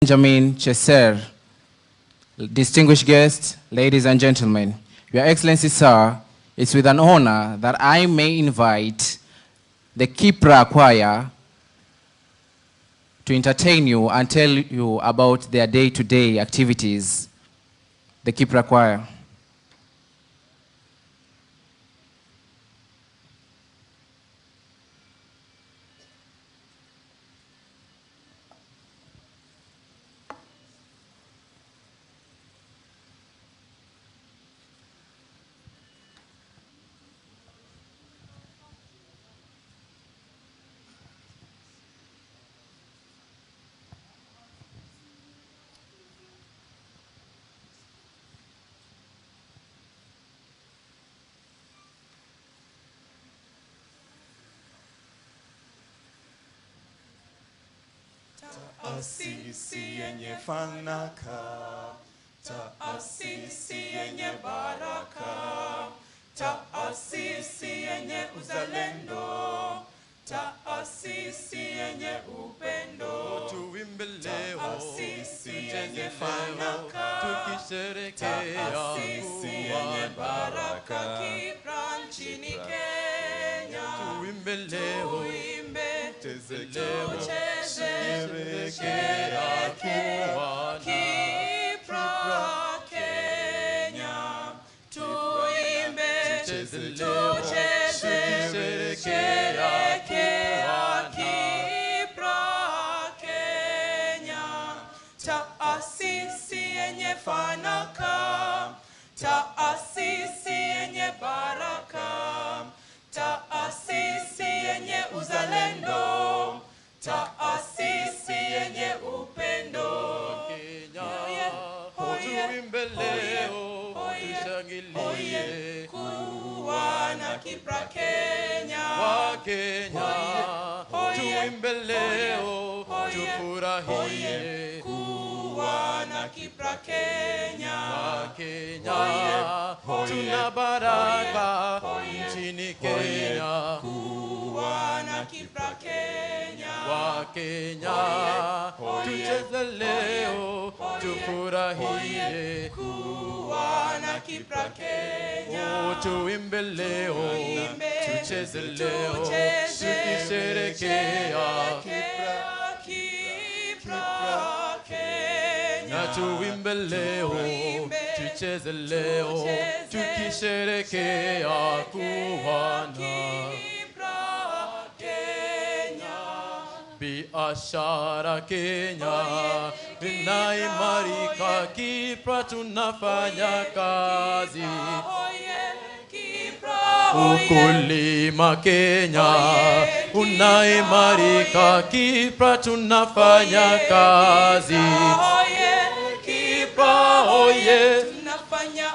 Benjamin Cheser, distinguished guests, ladies and gentlemen, Your Excellency, sir, it's with an honor that I may invite the Kippra choir to entertain you and tell you about their day-to-day activities. The Kippra choir. Taasisi yenye fanaka, taasisi yenye baraka, taasisi yenye uzalendo, taasisi yenye upendo. Tuimbe leo, taasisi yenye fanaka, tukisherehekea taasisi yenye baraka, Kippra nchini Kenya. Tuimbe leo, tucheze leo, tukisherehekea Kippra Kenya. Tuimbe, tucheze leo, tukisherehekea Kippra Kenya. Taasisi yenye fanaka, taasisi yenye baraka, taasisi yenye uzalendo, taasisi yenye upendo. Kenya, tuimbe leo, tushangilie kuwa na Kippra Kenya. Wakenya, tuimbe leo, tufurahie kuwa na Kippra Kenya. Wakenya, tuna baraka nchini Kenya kuwa na Kippra Kenya. Wakenya, tucheze leo, tufurahie kuwa na Kippra Kenya. Tuimbe leo, tucheze leo, tukisherehekea Kippra Kenya. Tuimbe leo, tucheze leo, tukisherehekea kuwa na biashara Kenya inaimarika, Kippra tunafanya kazi. Ukulima Kenya unaimarika, Kippra tunafanya kazi. Kippra oye,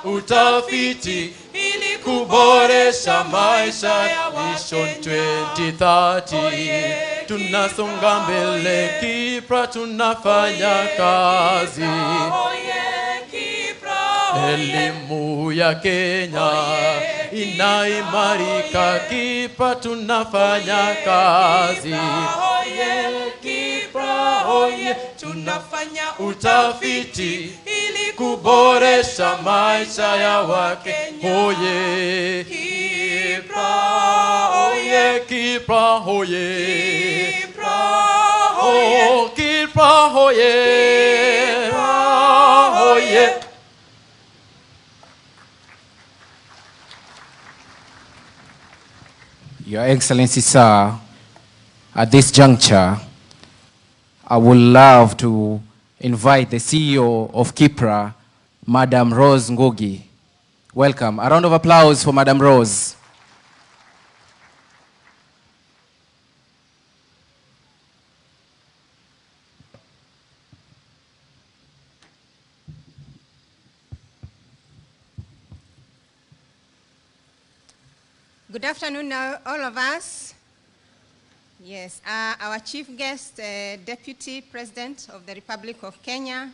utafiti ili kuboresha maisha ya Vision 2030. Tunasonga mbele, Kippra tunafanya kazi. Elimu ya Kenya inaimarika, Kippra tunafanya kazi. Kippra oye, tunafanya utafiti ili kuboresha maisha ya Wakenya. Oye, Kippra oye, Kippra oye, Kippra oye, oye. Your Excellency, sir, at this juncture, I would love to invite the CEO of Kippra, Madam Rose Ngugi. Welcome. A round of applause for Madam Rose. Good afternoon, all of us. Yes, our chief guest, Deputy President of the Republic of Kenya,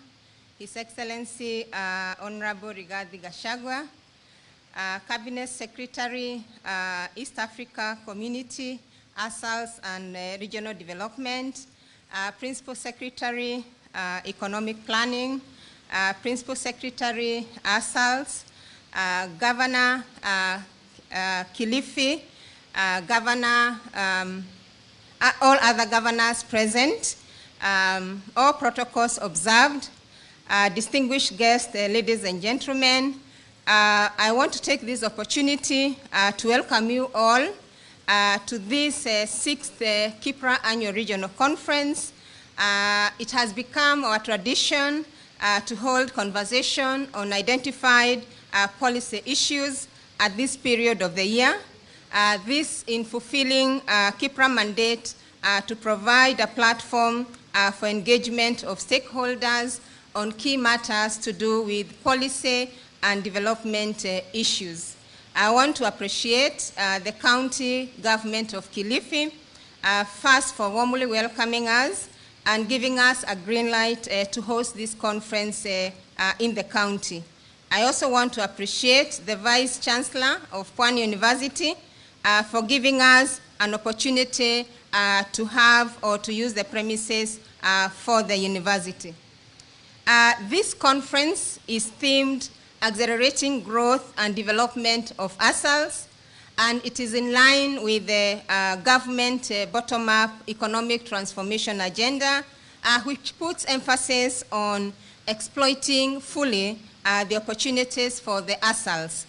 His Excellency Honorable Rigathi Gachagua, Cabinet Secretary, East Africa Community, ASALS and Regional Development, Principal Secretary, Economic Planning, Principal Secretary ASALS, Governor Kilifi, Governor, all other governors present, all protocols observed, distinguished guests, ladies and gentlemen. I want to take this opportunity to welcome you all to this 6th Kippra Annual Regional Conference. It has become our tradition to hold conversation on identified policy issues at this period of the year. This in fulfilling Kippra mandate to provide a platform for engagement of stakeholders on key matters to do with policy and development issues. I want to appreciate the county government of Kilifi first for warmly welcoming us and giving us a green light to host this conference in the county. I also want to appreciate the Vice Chancellor of Pwani University for giving us an opportunity to have or to use the premises for the university. This conference is themed Accelerating Growth and Development of ASALS, and it is in line with the government bottom-up economic transformation agenda, which puts emphasis on exploiting fully the opportunities for the ASALS.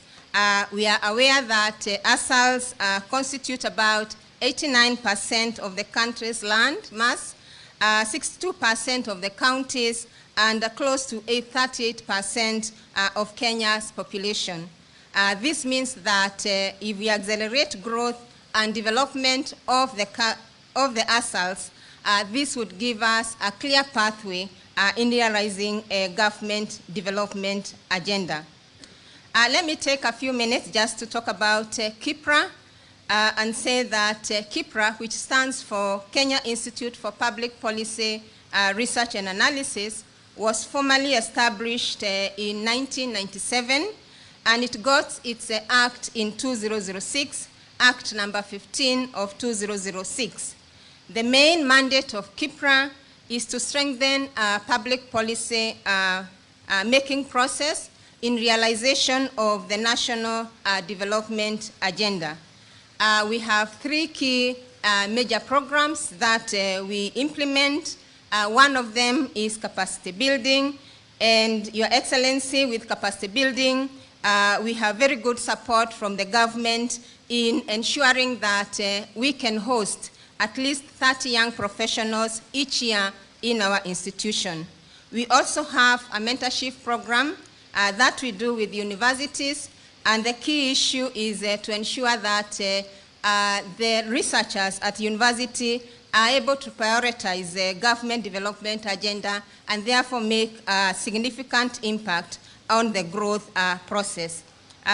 We are aware that ASALS constitute about 89% of the country's land mass, 62% of the counties, and close to 38% of Kenya's population. This means that if we accelerate growth and development of the ASALs, this would give us a clear pathway in realizing a government development agenda. Let me take a few minutes just to talk about Kippra and say that Kippra, which stands for Kenya Institute for Public Policy Research and Analysis, was formally established in 1997, and it got its act in 2006, Act number 15 of 2006. The main mandate of Kippra is to strengthen public policy making process in realization of the national development agenda. We have 3 key major programs that we implement. One of them is capacity building, and Your Excellency, with capacity building, we have very good support from the government in ensuring that we can host at least 30 young professionals each year in our institution. We also have a mentorship program that we do with universities, and the key issue is to ensure that the researchers at university are able to prioritize the government development agenda and therefore make a significant impact on the growth process.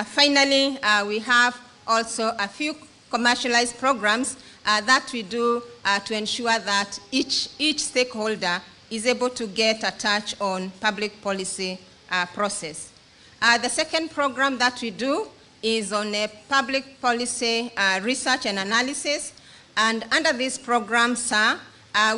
Finally, we have also a few commercialized programs that we do to ensure that each stakeholder is able to get a touch on public policy process. The second program that we do is on public policy research and analysis. And under this program, sir,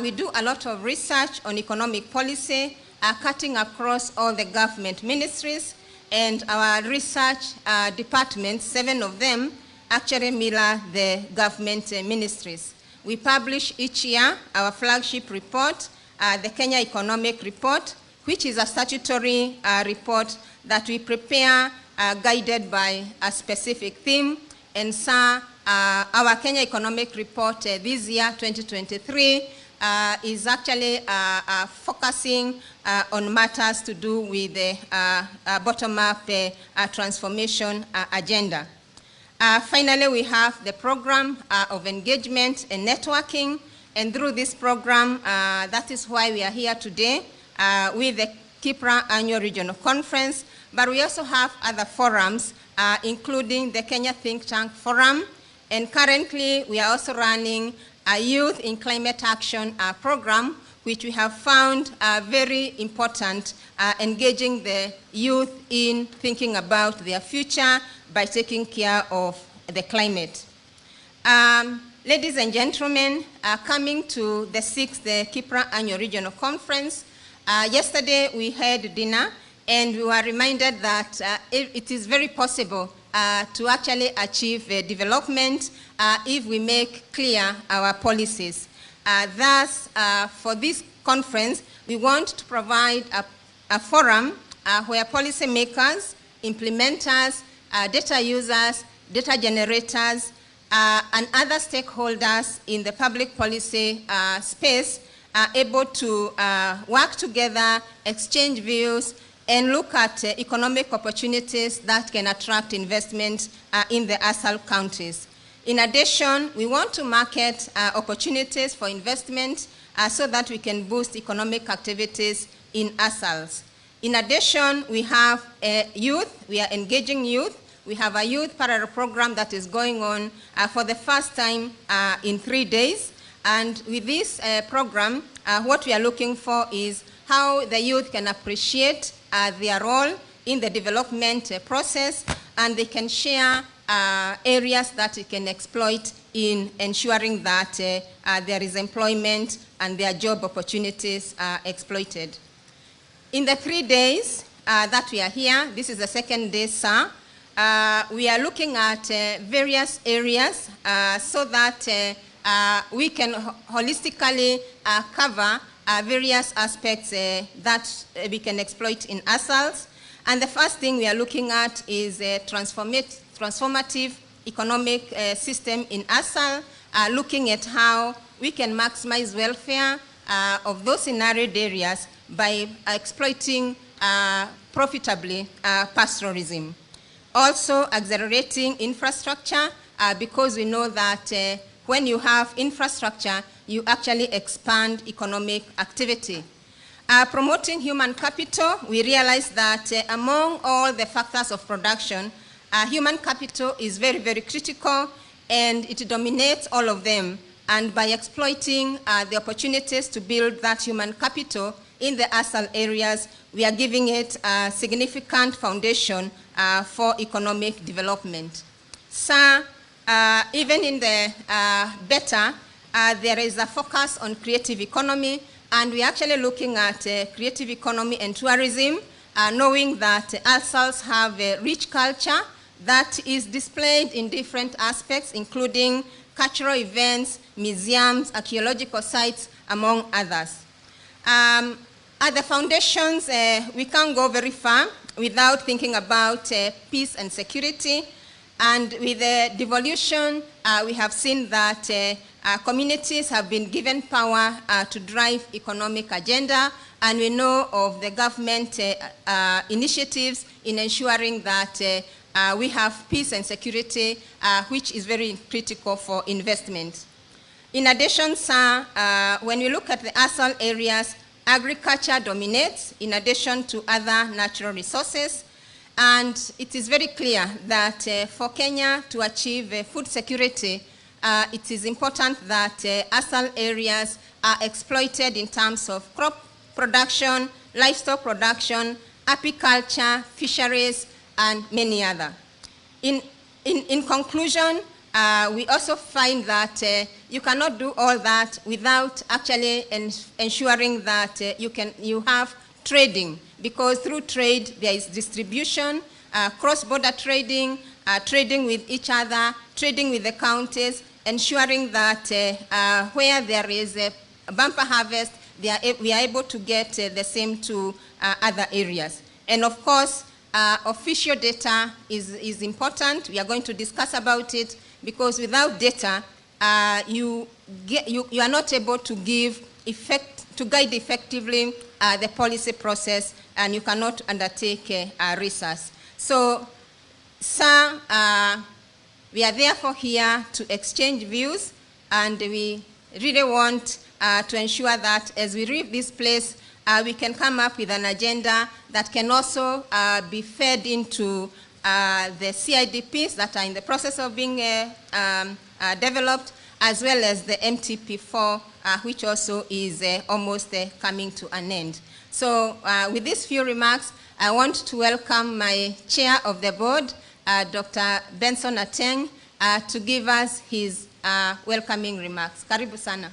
we do a lot of research on economic policy, cutting across all the government ministries, and our research departments, 7 of them, actually mirror the government ministries. We publish each year our flagship report, the Kenya Economic Report, which is a statutory report that we prepare guided by a specific theme. And sir, our Kenya Economic Report this year, 2023, is actually focusing on matters to do with the bottom-up transformation agenda. Finally, we have the program of engagement and networking, and through this program, that is why we are here today with the Kippra Annual Regional Conference, but we also have other forums, including the Kenya Think Tank Forum, and currently we are also running a Youth in Climate Action program, which we have found very important, engaging the youth in thinking about their future by taking care of the climate. Ladies and gentlemen, coming to the 6th Kippra Annual Regional Conference, Yesterday we had dinner, and we were reminded that it is very possible to actually achieve development if we make clear our policies. Thus, for this conference, we want to provide a forum where policymakers, implementers, data users, data generators, and other stakeholders in the public policy space are able to work together, exchange views, and look at economic opportunities that can attract investment in the ASAL counties. In addition, we want to market opportunities for investment so that we can boost economic activities in ASALs. In addition, we have youth. We are engaging youth. We have a youth parallel program that is going on for the first time in 3 days. And with this program, what we are looking for is how the youth can appreciate their role in the development process, and they can share areas that they can exploit in ensuring that there is employment and their job opportunities are exploited. In the 3 days that we are here, this is the second day, sir, we are looking at various areas so that we can holistically cover various aspects that we can exploit in ASALs. And the first thing we are looking at is a transformative economic system in ASAL, looking at how we can maximize welfare of those in arid areas by exploiting profitably pastoralism. Also accelerating infrastructure, because we know that when you have infrastructure, you actually expand economic activity. Promoting human capital, we realize that among all the factors of production, human capital is very, very critical, and it dominates all of them. And by exploiting the opportunities to build that human capital in the ASAL areas, we are giving it a significant foundation for economic development. So, even in the better, there is a focus on creative economy, and we're actually looking at creative economy and tourism, knowing that ASALs have a rich culture that is displayed in different aspects, including cultural events, museums, archaeological sites, among others. At the foundations, we can't go very far without thinking about peace and security. And with the devolution, we have seen that communities have been given power to drive economic agenda, and we know of the government initiatives in ensuring that we have peace and security, which is very critical for investment. In addition, sir, when we look at the ASAL areas, agriculture dominates in addition to other natural resources. And it is very clear that for Kenya to achieve food security, it is important that ASAL areas are exploited in terms of crop production, livestock production, apiculture, fisheries, and many other. In conclusion, we also find that you cannot do all that without actually ensuring that you have trading, because through trade there is distribution, cross-border trading, trading with each other, trading with the counties, ensuring that where there is a bumper harvest, we are able to get the same to other areas. And of course, official data is important. We are going to discuss about it, because without data, you are not able to guide effectively the policy process, and you cannot undertake research. So, sir, we are therefore here to exchange views, and we really want to ensure that as we leave this place, we can come up with an agenda that can also be fed into the CIDPs that are in the process of being developed, as well as the MTP4, which also is almost coming to an end. So with these few remarks, I want to welcome my chair of the board, Dr. Benson Ateng, to give us his welcoming remarks. Karibu sana.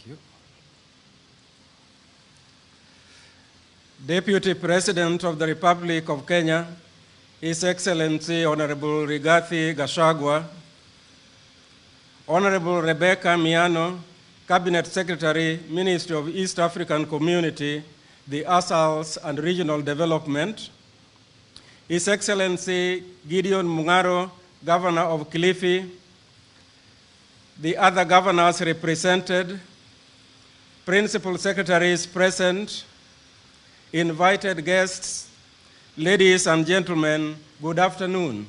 Thank you. Deputy President of the Republic of Kenya, His Excellency Honorable Rigathi Gachagua, Honorable Rebecca Miano, Cabinet Secretary, Ministry of East African Community, the ASALs and Regional Development, His Excellency Gideon Mungaro, Governor of Kilifi, the other governors represented, principal secretaries present, invited guests, ladies and gentlemen, good afternoon.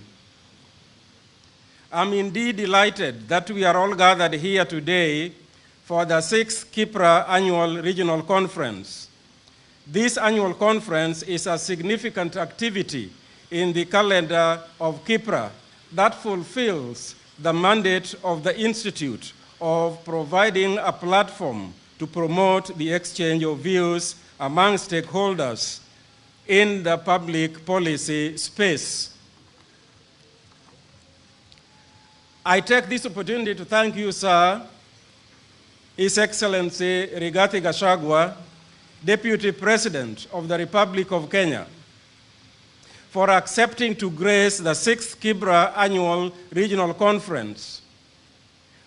I'm indeed delighted that we are all gathered here today for the 6th Kippra Annual Regional Conference. This annual conference is a significant activity in the calendar of Kippra that fulfills the mandate of the Institute of providing a platform to promote the exchange of views among stakeholders in the public policy space. I take this opportunity to thank you, sir, His Excellency Rigathi Gachagua, Deputy President of the Republic of Kenya, for accepting to grace the 6th Kippra Annual Regional Conference.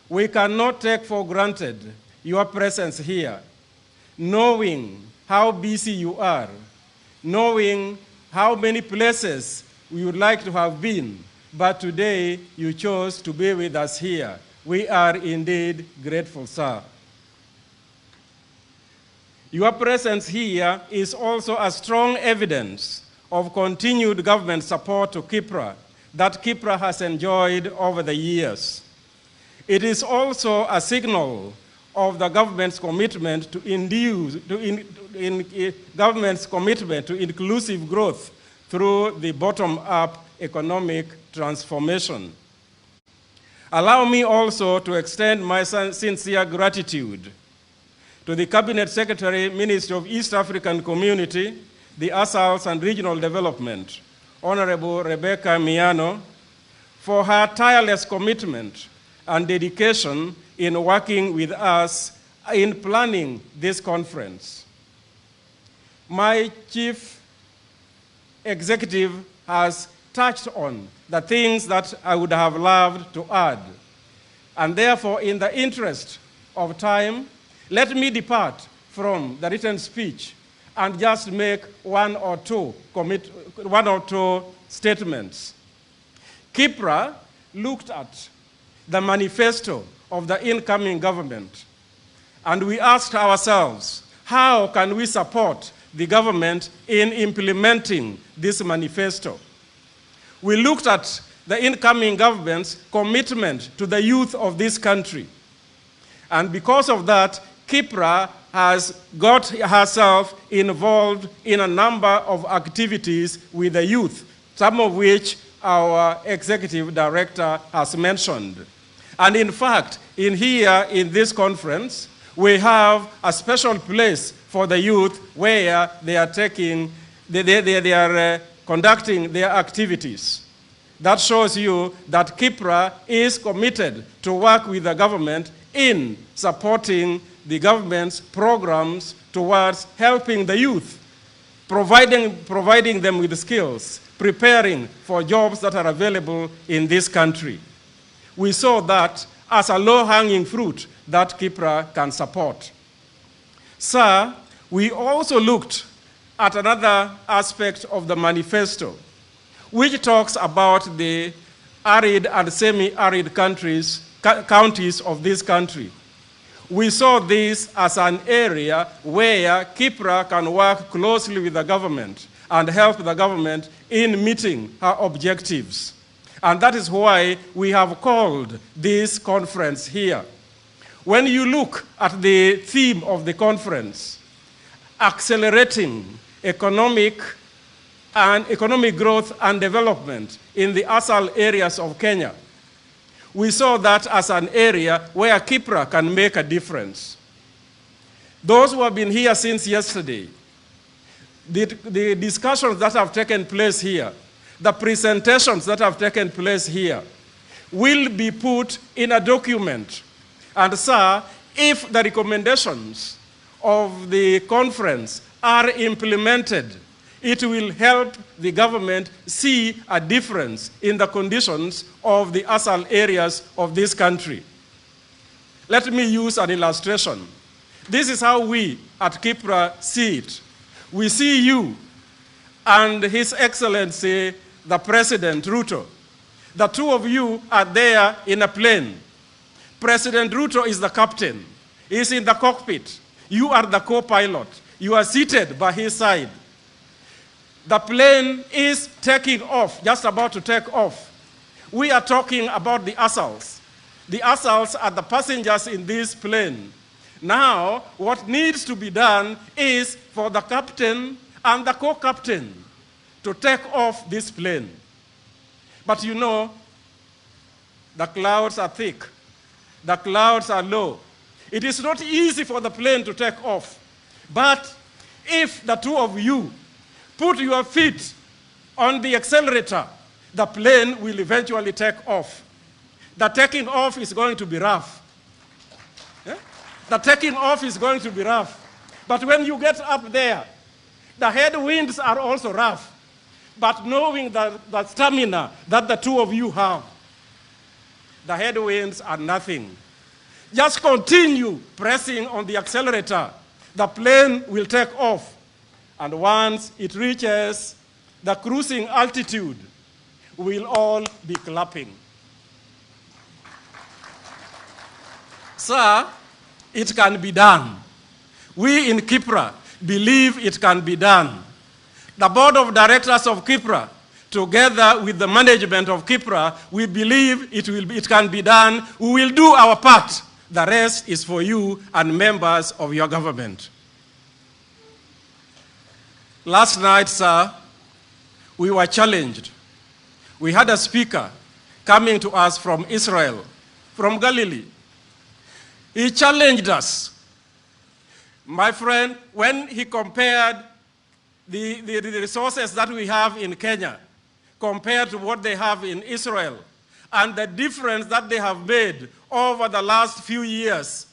We cannot take for granted your presence here, knowing how busy you are, knowing how many places we would like to have been, but today you chose to be with us here. We are indeed grateful, sir. Your presence here is also a strong evidence of continued government support to Kippra that Kippra has enjoyed over the years. It is also a signal of the government's commitment to inclusive growth through the bottom-up economic transformation. Allow me also to extend my sincere gratitude to the Cabinet Secretary, Ministry of East African Community, the ASALs and Regional Development, Honorable Rebecca Miano, for her tireless commitment and dedication in working with us in planning this conference. My chief executive has touched on the things that I would have loved to add. And therefore, in the interest of time, let me depart from the written speech and just make one or two statements. Kippra looked at the manifesto of the incoming government, and we asked ourselves, how can we support the government in implementing this manifesto? We looked at the incoming government's commitment to the youth of this country. And because of that, Kippra has got herself involved in a number of activities with the youth, some of which our executive director has mentioned. And in fact, in this conference, we have a special place for the youth where they are conducting their activities. That shows you that Kippra is committed to work with the government in supporting the government's programs towards helping the youth, providing them with skills, preparing for jobs that are available in this country. We saw that as a low-hanging fruit that Kippra can support. Sir, we also looked at another aspect of the manifesto, which talks about the arid and semi-arid counties of this country. We saw this as an area where Kippra can work closely with the government and help the government in meeting her objectives. And that is why we have called this conference here. When you look at the theme of the conference, accelerating economic growth and development in the ASAL areas of Kenya, we saw that as an area where Kippra can make a difference. Those who have been here since yesterday, the discussions that have taken place here, the presentations that have taken place here, will be put in a document. And sir, if the recommendations of the conference are implemented, it will help the government see a difference in the conditions of the ASAL areas of this country. Let me use an illustration. This is how we at Kippra see it. We see you and His Excellency, the President Ruto. The two of you are there in a plane. President Ruto is the captain. He's in the cockpit. You are the co-pilot. You are seated by his side. The plane is taking off, just about to take off. We are talking about the ASALs. The ASALs are the passengers in this plane. Now, what needs to be done is for the captain and the co-captain to take off this plane. But you know, the clouds are thick. The clouds are low. It is not easy for the plane to take off. But if the two of you put your feet on the accelerator, the plane will eventually take off. The taking off is going to be rough. Yeah? The taking off is going to be rough. But when you get up there, the headwinds are also rough. But knowing the stamina that the two of you have, the headwinds are nothing. Just continue pressing on the accelerator. The plane will take off. And once it reaches the cruising altitude, we'll all be clapping. Sir, it can be done. We in Kippra believe it can be done. The board of directors of Kippra, together with the management of Kippra, we believe it can be done. We will do our part. The rest is for you and members of your government. Last night, sir, we were challenged. We had a speaker coming to us from Israel, from Galilee. He challenged us. My friend, when he compared the resources that we have in Kenya compared to what they have in Israel, and the difference that they have made over the last few years,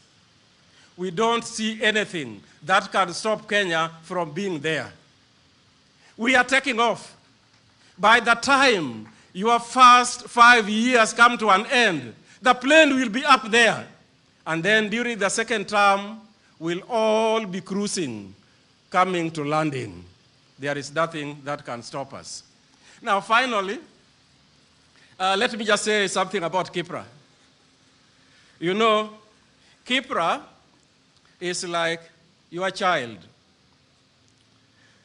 we don't see anything that can stop Kenya from being there. We are taking off. By the time your first 5 years come to an end, the plane will be up there. And then during the second term, we'll all be cruising, coming to landing. There is nothing that can stop us. Now, finally, let me just say something about Kippra. You know, Kippra is like your child.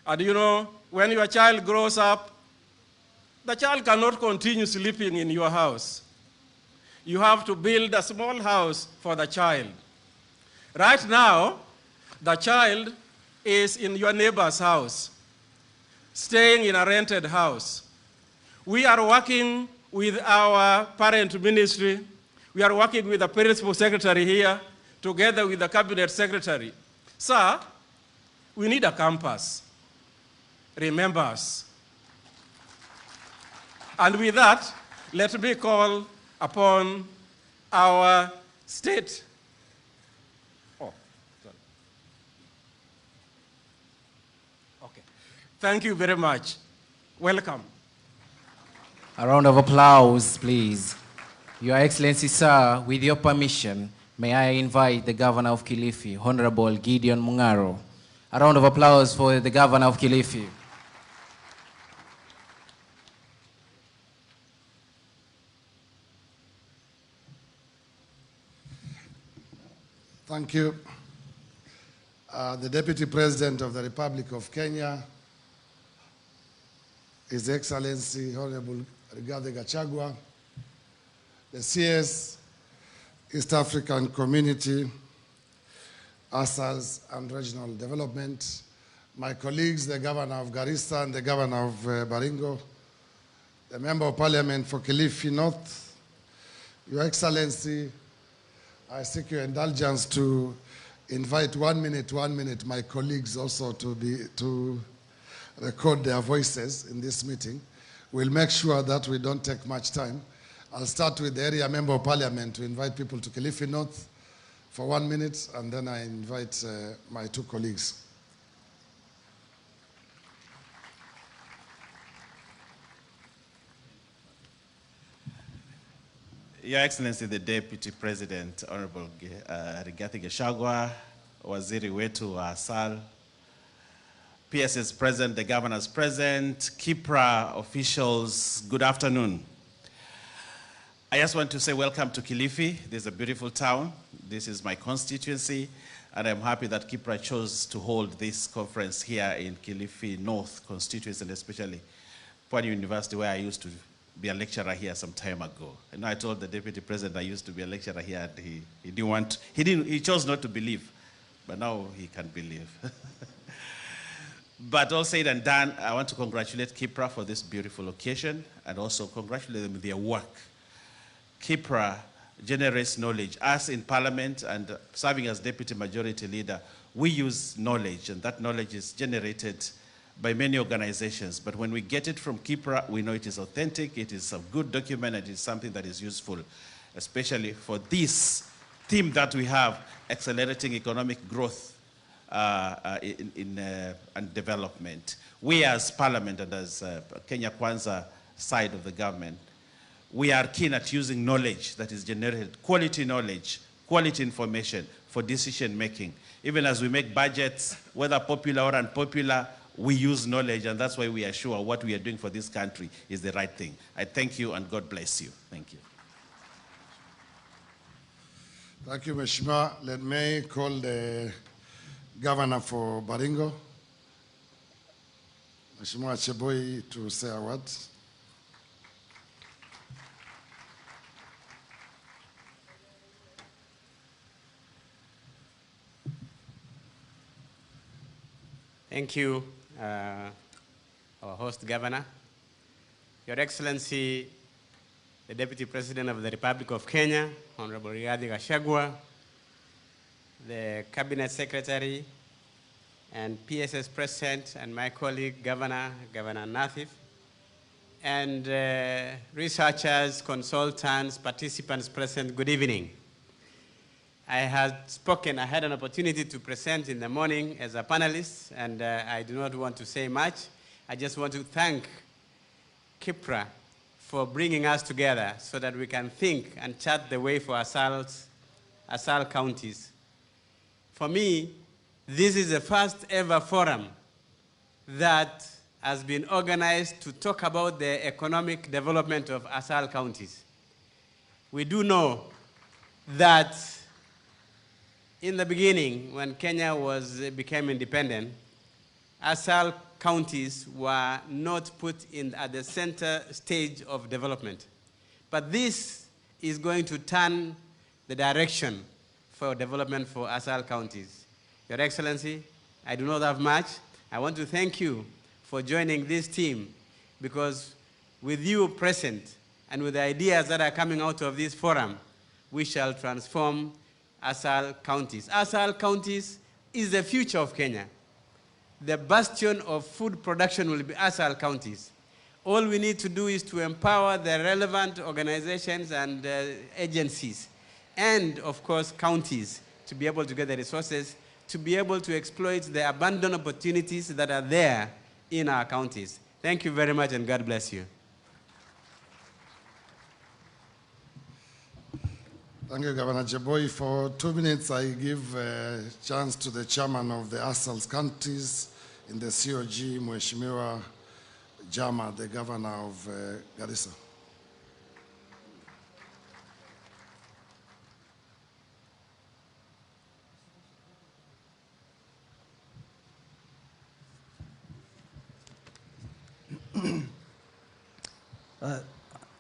And you know, when your child grows up, the child cannot continue sleeping in your house. You have to build a small house for the child. Right now, the child is in your neighbor's house, staying in a rented house. We are working with our parent ministry. We are working with the principal secretary here, together with the cabinet secretary. Sir, we need a campus. Remember us. And with that, let me call upon our state. Oh, sorry. Okay. Thank you very much. Welcome. A round of applause, please. Your Excellency, sir, with your permission, may I invite the Governor of Kilifi, Honorable Gideon Mungaro. A round of applause for the Governor of Kilifi. Thank you. The Deputy President of the Republic of Kenya, His Excellency Honorable Rigathi Gachagua, the CS, East African Community, ASALs and Regional Development, my colleagues, the Governor of Garissa and the Governor of Baringo, the Member of Parliament for Kilifi North, Your Excellency, I seek your indulgence to invite 1 minute, my colleagues also to record their voices in this meeting. We'll make sure that we don't take much time. I'll start with the area Member of Parliament to invite people to Kilifi North, for 1 minute, and then I invite my two colleagues. Your Excellency, the Deputy President, Honorable Rigathi Gachagua, Waziri wetu wa Asal, PSS present, the governors present, Kippra officials, good afternoon. I just want to say welcome to Kilifi. This is a beautiful town. This is my constituency, and I'm happy that Kippra chose to hold this conference here in Kilifi North constituency, and especially Pwani University, where I used to be a lecturer here some time ago. And I told the Deputy President I used to be a lecturer here, and he chose not to believe, but now he can believe. But all said and done, I want to congratulate Kippra for this beautiful occasion, and also congratulate them with their work. Kippra generates knowledge. Us in Parliament and serving as Deputy Majority Leader, we use knowledge, and that knowledge is generated by many organizations. But when we get it from Kippra, we know it is authentic, it is a good document, and it is something that is useful, especially for this theme that we have, accelerating economic growth and development. We as Parliament and as Kenya Kwanza side of the government, we are keen at using knowledge that is generated, quality knowledge, quality information for decision making. Even as we make budgets, whether popular or unpopular, we use knowledge, and that's why we are sure what we are doing for this country is the right thing. I thank you, and God bless you. Thank you. Thank you, Mheshimiwa. Let me call the Governor for Baringo, Mheshimiwa Cheboi, to say a word. Thank you, our host governor. Your Excellency, the Deputy President of the Republic of Kenya, Honorable Rigathi Gachagua, the Cabinet Secretary, and PSS President, and my colleague, Governor Nathif, and researchers, consultants, participants present, good evening. I had an opportunity to present in the morning as a panelist, and I do not want to say much. I just want to thank Kippra for bringing us together so that we can think and chart the way for Asal counties. For me, this is the first ever forum that has been organized to talk about the economic development of Asal counties. We do know that in the beginning, when Kenya became independent, Asal counties were not put at the center stage of development. But this is going to turn the direction for development for Asal counties. Your Excellency, I do not have much. I want to thank you for joining this team, because with you present and with the ideas that are coming out of this forum, we shall transform Asal counties. Asal counties is the future of Kenya. The bastion of food production will be Asal counties. All we need to do is to empower the relevant organizations and agencies, and of course counties, to be able to get the resources, to be able to exploit the abundant opportunities that are there in our counties. Thank you very much, and God bless you. Thank you, Governor Cheboi. For 2 minutes, I give a chance to the chairman of the Asal counties in the COG, Mheshimiwa Jama, the governor of Garissa.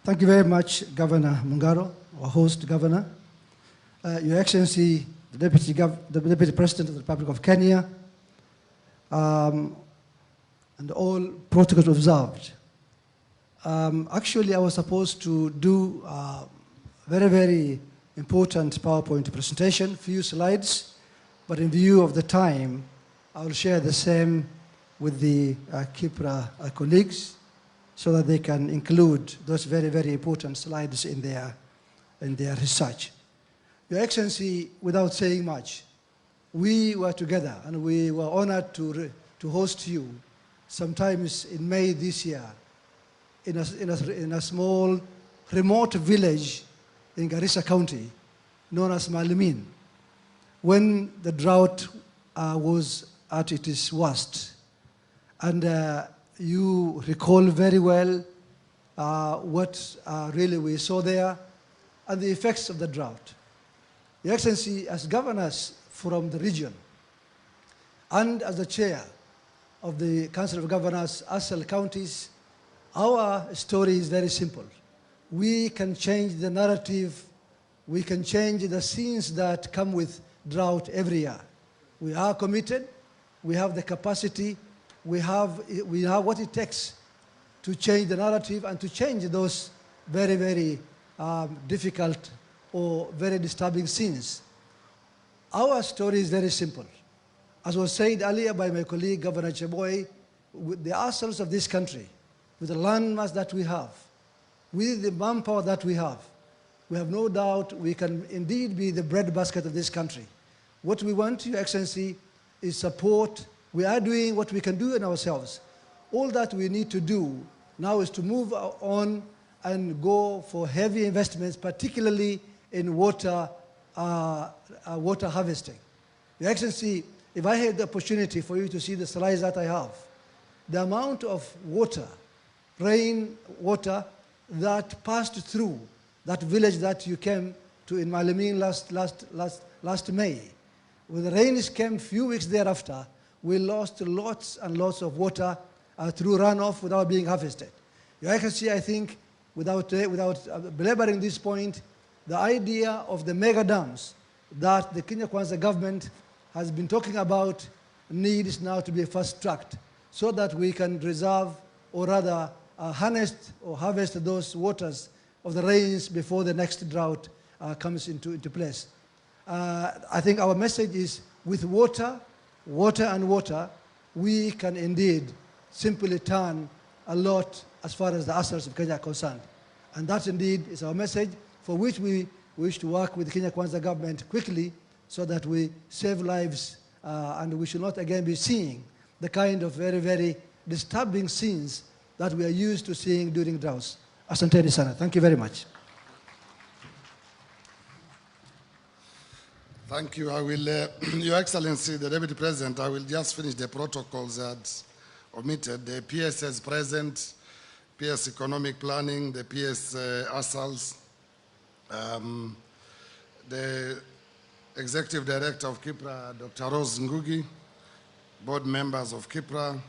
Thank you very much, Governor Mungaro, our host governor. Your Excellency, the Deputy President of the Republic of Kenya, and all protocols observed. Actually, I was supposed to do a very, very important PowerPoint presentation, few slides, but in view of the time, I will share the same with the Kippra colleagues so that they can include those very, very important slides in their research. Your Excellency, without saying much, we were together and we were honored to host you sometimes in May this year in a small remote village in Garissa County known as Malimin, when the drought was at its worst. And you recall very well what really we saw there and the effects of the drought. Your Excellency, as governors from the region and as the chair of the Council of Governors, ASL counties, our story is very simple. We can change the narrative, we can change the scenes that come with drought every year. We are committed, we have the capacity, we have what it takes to change the narrative and to change those very, very difficult or very disturbing scenes. Our story is very simple. As was said earlier by my colleague, Governor Cheboy, with the assets of this country, with the landmass that we have, with the manpower that we have no doubt we can indeed be the breadbasket of this country. What we want, Your Excellency, is support. We are doing what we can do in ourselves. All that we need to do now is to move on and go for heavy investments, particularly in water harvesting. Your Excellency, if I had the opportunity for you to see the slides that I have, the amount of water, rain water, that passed through that village that you came to in Malimin last May. When the rains came a few weeks thereafter, we lost lots and lots of water through runoff without being harvested. Your Excellency, I think, without belaboring this point, the idea of the mega dams that the Kenya Kwanza government has been talking about needs now to be fast-tracked so that we can reserve, or rather harness or harvest those waters of the rains before the next drought comes into place. I think our message is, with water, we can indeed simply turn a lot as far as the assets of Kenya are concerned. And that indeed is our message, for which we wish to work with the Kenya Kwanza government quickly so that we save lives and we should not again be seeing the kind of very, very disturbing scenes that we are used to seeing during droughts. Asanteni sana. Thank you very much. Thank you. I will, Your Excellency, the Deputy President, I will just finish the protocols that omitted. The PSS present, PS Economic Planning, the PS ASALs, the Executive Director of Kippra, Dr. Rose Ngugi, board members of Kippra,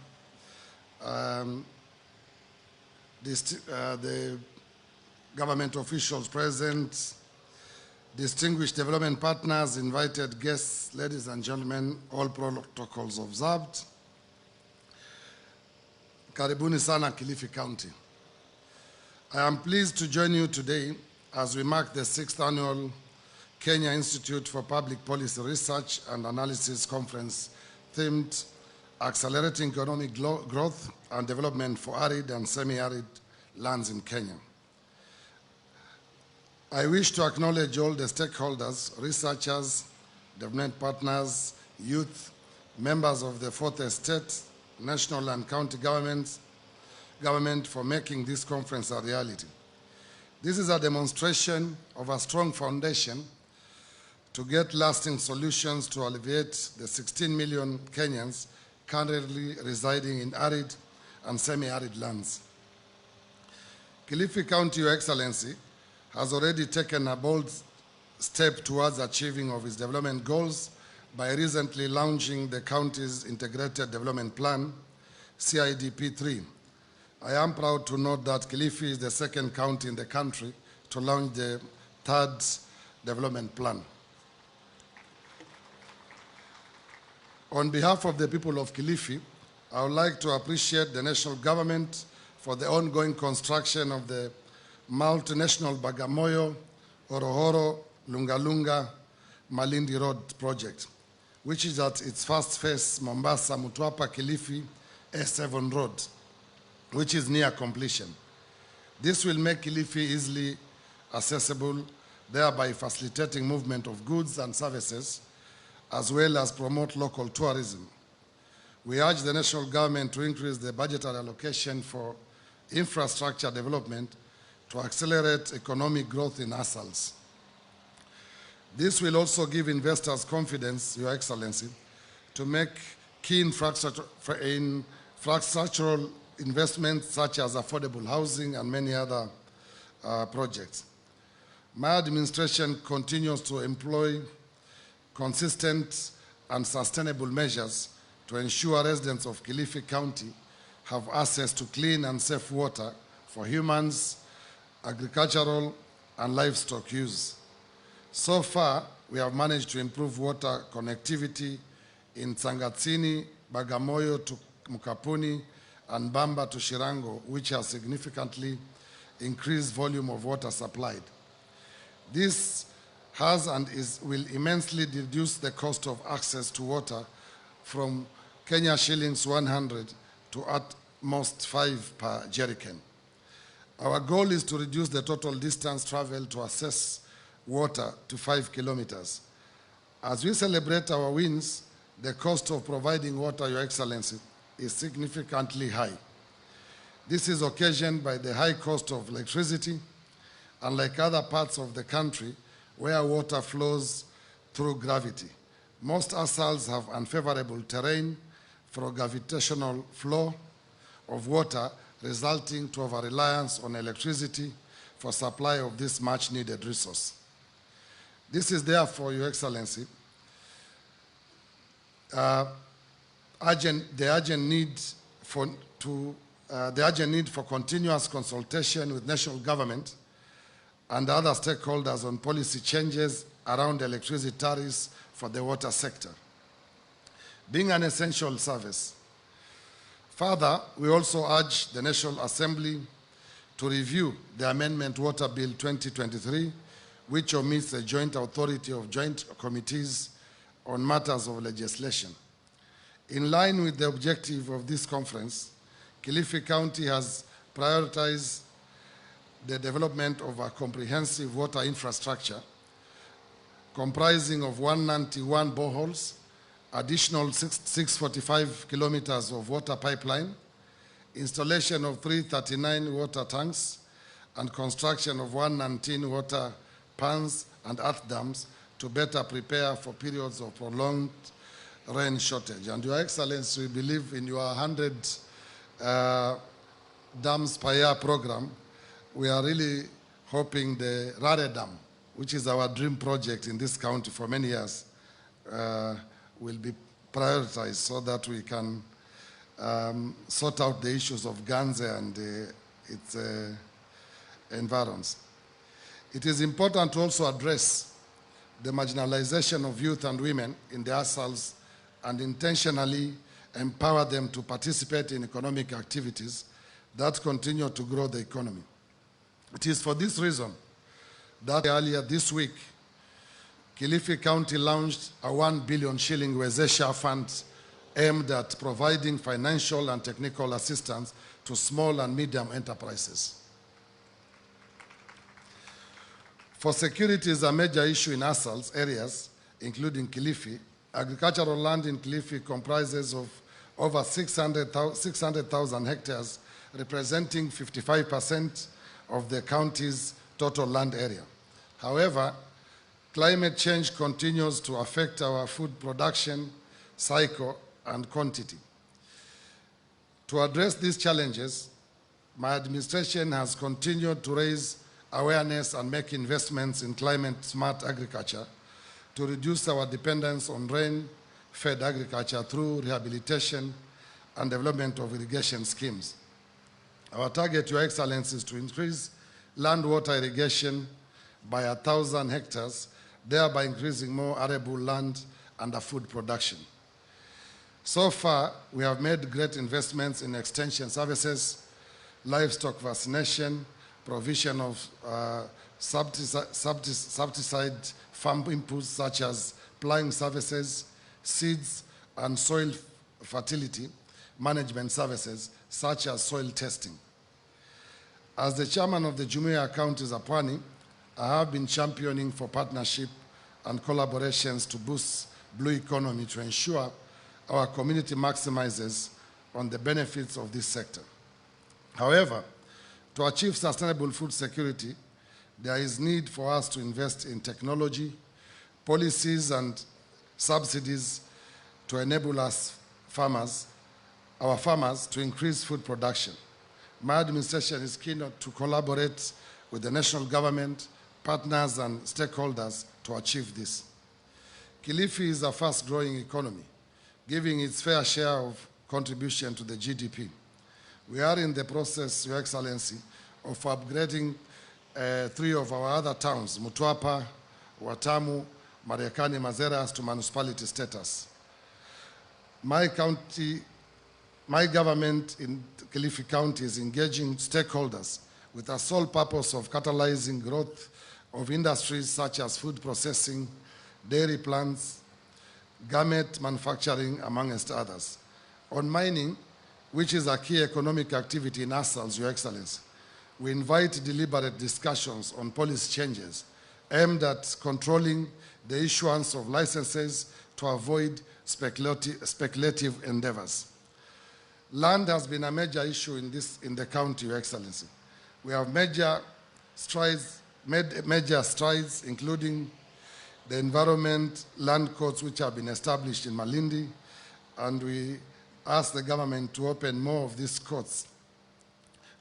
the government officials present, distinguished development partners, invited guests, ladies and gentlemen, all protocols observed. Karibuni sana Kilifi County. I am pleased to join you today as we mark the 6th annual Kenya Institute for Public Policy Research and Analysis Conference themed Accelerating Economic Growth and Development for Arid and Semi-Arid Lands in Kenya. I wish to acknowledge all the stakeholders, researchers, development partners, youth, members of the Fourth Estate, national and county government for making this conference a reality. This is a demonstration of a strong foundation to get lasting solutions to alleviate the 16 million Kenyans currently residing in arid and semi-arid lands. Kilifi County, Your Excellency, has already taken a bold step towards achieving of its development goals by recently launching the county's Integrated Development Plan, CIDP3. I am proud to note that Kilifi is the second county in the country to launch the third development plan. On behalf of the people of Kilifi, I would like to appreciate the national government for the ongoing construction of the multinational Bagamoyo, Horohoro, Lungalunga, Malindi Road project, which is at its first phase, Mombasa, Mtwapa, Kilifi, S7 Road, which is near completion. This will make Kilifi easily accessible thereby facilitating movement of goods and services, as well as promote local tourism. We urge the national government to increase the budgetary allocation for infrastructure development to accelerate economic growth in ASALs. This will also give investors confidence, Your Excellency, to make key infrastructural investments such as affordable housing and many other projects. My administration continues to employ consistent and sustainable measures to ensure residents of Kilifi County have access to clean and safe water for humans, agricultural, and livestock use. So far, we have managed to improve water connectivity in Sangatsini, Bagamoyo to Mukapuni, and Bamba to Shirango, which has significantly increased volume of water supplied. This has and will immensely reduce the cost of access to water from Kenya shillings 100 to at most 5 per jerrycan. Our goal is to reduce the total distance traveled to access water to 5 kilometers. As we celebrate our wins, the cost of providing water, Your Excellency, is significantly high. This is occasioned by the high cost of electricity, unlike other parts of the country where water flows through gravity. Most ASALs have unfavorable terrain for gravitational flow of water, resulting to over-reliance on electricity for supply of this much-needed resource. This is therefore, Your Excellency, the urgent need for continuous consultation with national government and other stakeholders on policy changes around electricity tariffs for the water sector, being an essential service. Further, we also urge the National Assembly to review the Amendment Water Bill 2023, which omits the joint authority of joint committees on matters of legislation. In line with the objective of this conference, Kilifi County has prioritized the development of a comprehensive water infrastructure comprising of 191 boreholes, additional 645 kilometers of water pipeline, installation of 339 water tanks, and construction of 119 water ponds and earth dams to better prepare for periods of prolonged rain shortage. And Your Excellency, we believe in your 100 dams per year program. We are really hoping the Rare Dam, which is our dream project in this county for many years, will be prioritized so that we can sort out the issues of Ganze and its environs. It is important to also address the marginalization of youth and women in the ASALs and intentionally empower them to participate in economic activities that continue to grow the economy. It is for this reason that earlier this week, Kilifi County launched a 1 billion shilling Wezesha fund aimed at providing financial and technical assistance to small and medium enterprises. For security is a major issue in ASAL's areas, including Kilifi. Agricultural land in Kilifi comprises of over 600,000 hectares, representing 55% of the county's total land area. However, climate change continues to affect our food production cycle and quantity. To address these challenges, my administration has continued to raise awareness and make investments in climate-smart agriculture to reduce our dependence on rain-fed agriculture through rehabilitation and development of irrigation schemes. Our target, Your Excellency, is to increase land water irrigation by 1,000 hectares, thereby increasing more arable land under food production. So far, we have made great investments in extension services, livestock vaccination, provision of subsidized farm inputs such as ploughing services, seeds, and soil fertility management services such as soil testing. As the chairman of the Jumuiya Counties Apwani, I have been championing for partnership and collaborations to boost blue economy to ensure our community maximizes on the benefits of this sector. However, to achieve sustainable food security, there is need for us to invest in technology, policies, and subsidies to enable our farmers to increase food production. My administration is keen to collaborate with the national government, partners, and stakeholders to achieve this. Kilifi is a fast-growing economy, giving its fair share of contribution to the GDP. We are in the process, Your Excellency, of upgrading 3 of our other towns, Mutwapa, Watamu, Mariakani, Mazeras, to municipality status. My government in Kilifi County is engaging stakeholders with the sole purpose of catalyzing growth of industries such as food processing, dairy plants, garment manufacturing, amongst others. On mining, which is a key economic activity in ourselves, Your Excellency, we invite deliberate discussions on policy changes aimed at controlling the issuance of licenses to avoid speculative endeavors. Land has been a major issue in the county, Your Excellency. We have made major strides, including the environment land courts which have been established in Malindi, and we ask the government to open more of these courts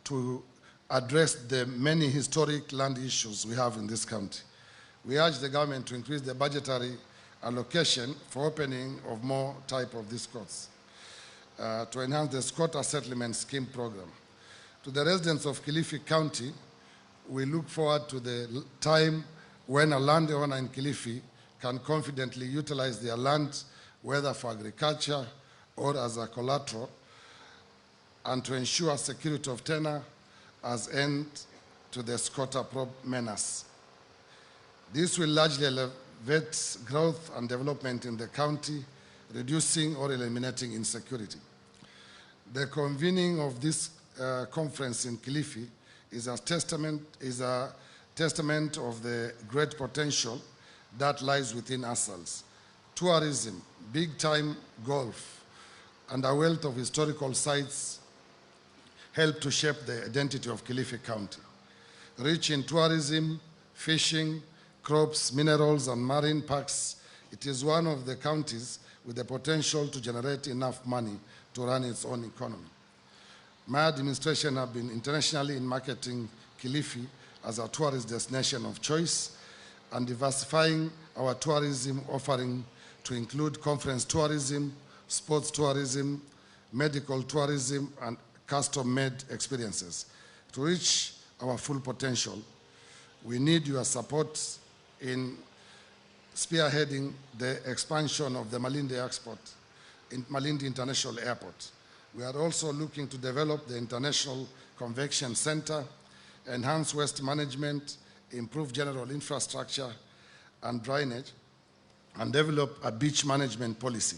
to address the many historic land issues we have in this county. We urge the government to increase the budgetary allocation for opening of more type of these courts to enhance the squatter settlement scheme program. To the residents of Kilifi County, we look forward to the time when a landowner in Kilifi can confidently utilize their land, whether for agriculture or as a collateral, and to ensure security of tenure as end to the squatter menace. This will largely elevate growth and development in the county, reducing or eliminating insecurity. The convening of this conference in Kilifi is a testament of the great potential that lies within ourselves. Tourism, big-time golf, and a wealth of historical sites help to shape the identity of Kilifi County. Rich in tourism, fishing, crops, minerals, and marine parks, it is one of the counties with the potential to generate enough money to run its own economy. My administration has been internationally in marketing Kilifi as a tourist destination of choice and diversifying our tourism offering to include conference tourism, sports tourism, medical tourism, and custom-made experiences. To reach our full potential, we need your support in spearheading the expansion of the Malindi International Airport. We are also looking to develop the International Convention Center, enhance waste management, improve general infrastructure and drainage, and develop a beach management policy.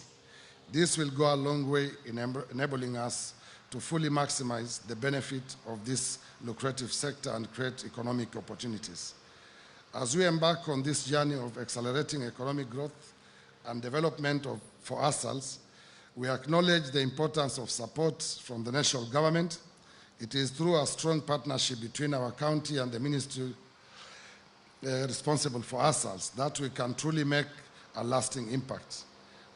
This will go a long way in enabling us to fully maximize the benefit of this lucrative sector and create economic opportunities. As we embark on this journey of accelerating economic growth and development for ourselves, we acknowledge the importance of support from the national government. It is through a strong partnership between our county and the ministry responsible for ourselves that we can truly make a lasting impact.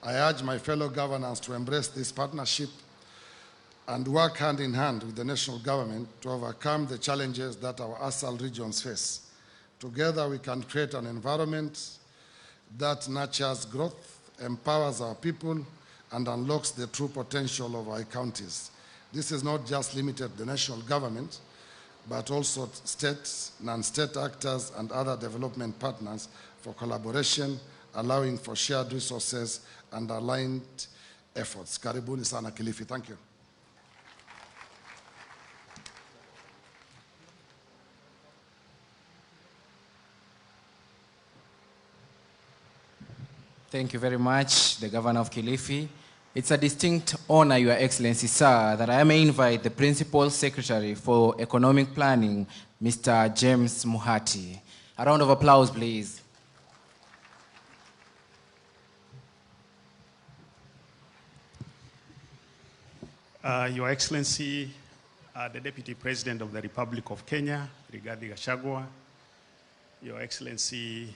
I urge my fellow governors to embrace this partnership and work hand in hand with the national government to overcome the challenges that our ASAL regions face. Together we can create an environment that nurtures growth, empowers our people, and unlocks the true potential of our counties. This is not just limited to the national government, but also states, non-state actors, and other development partners for collaboration, allowing for shared resources and aligned efforts. Karibuni sana Kilifi. Thank you. Thank you very much, the Governor of Kilifi. It's a distinct honor, Your Excellency, sir, that I may invite the Principal Secretary for Economic Planning, Mr. James Muhati. A round of applause, please. Your Excellency, the Deputy President of the Republic of Kenya, Rigathi Gachagua, Your Excellency,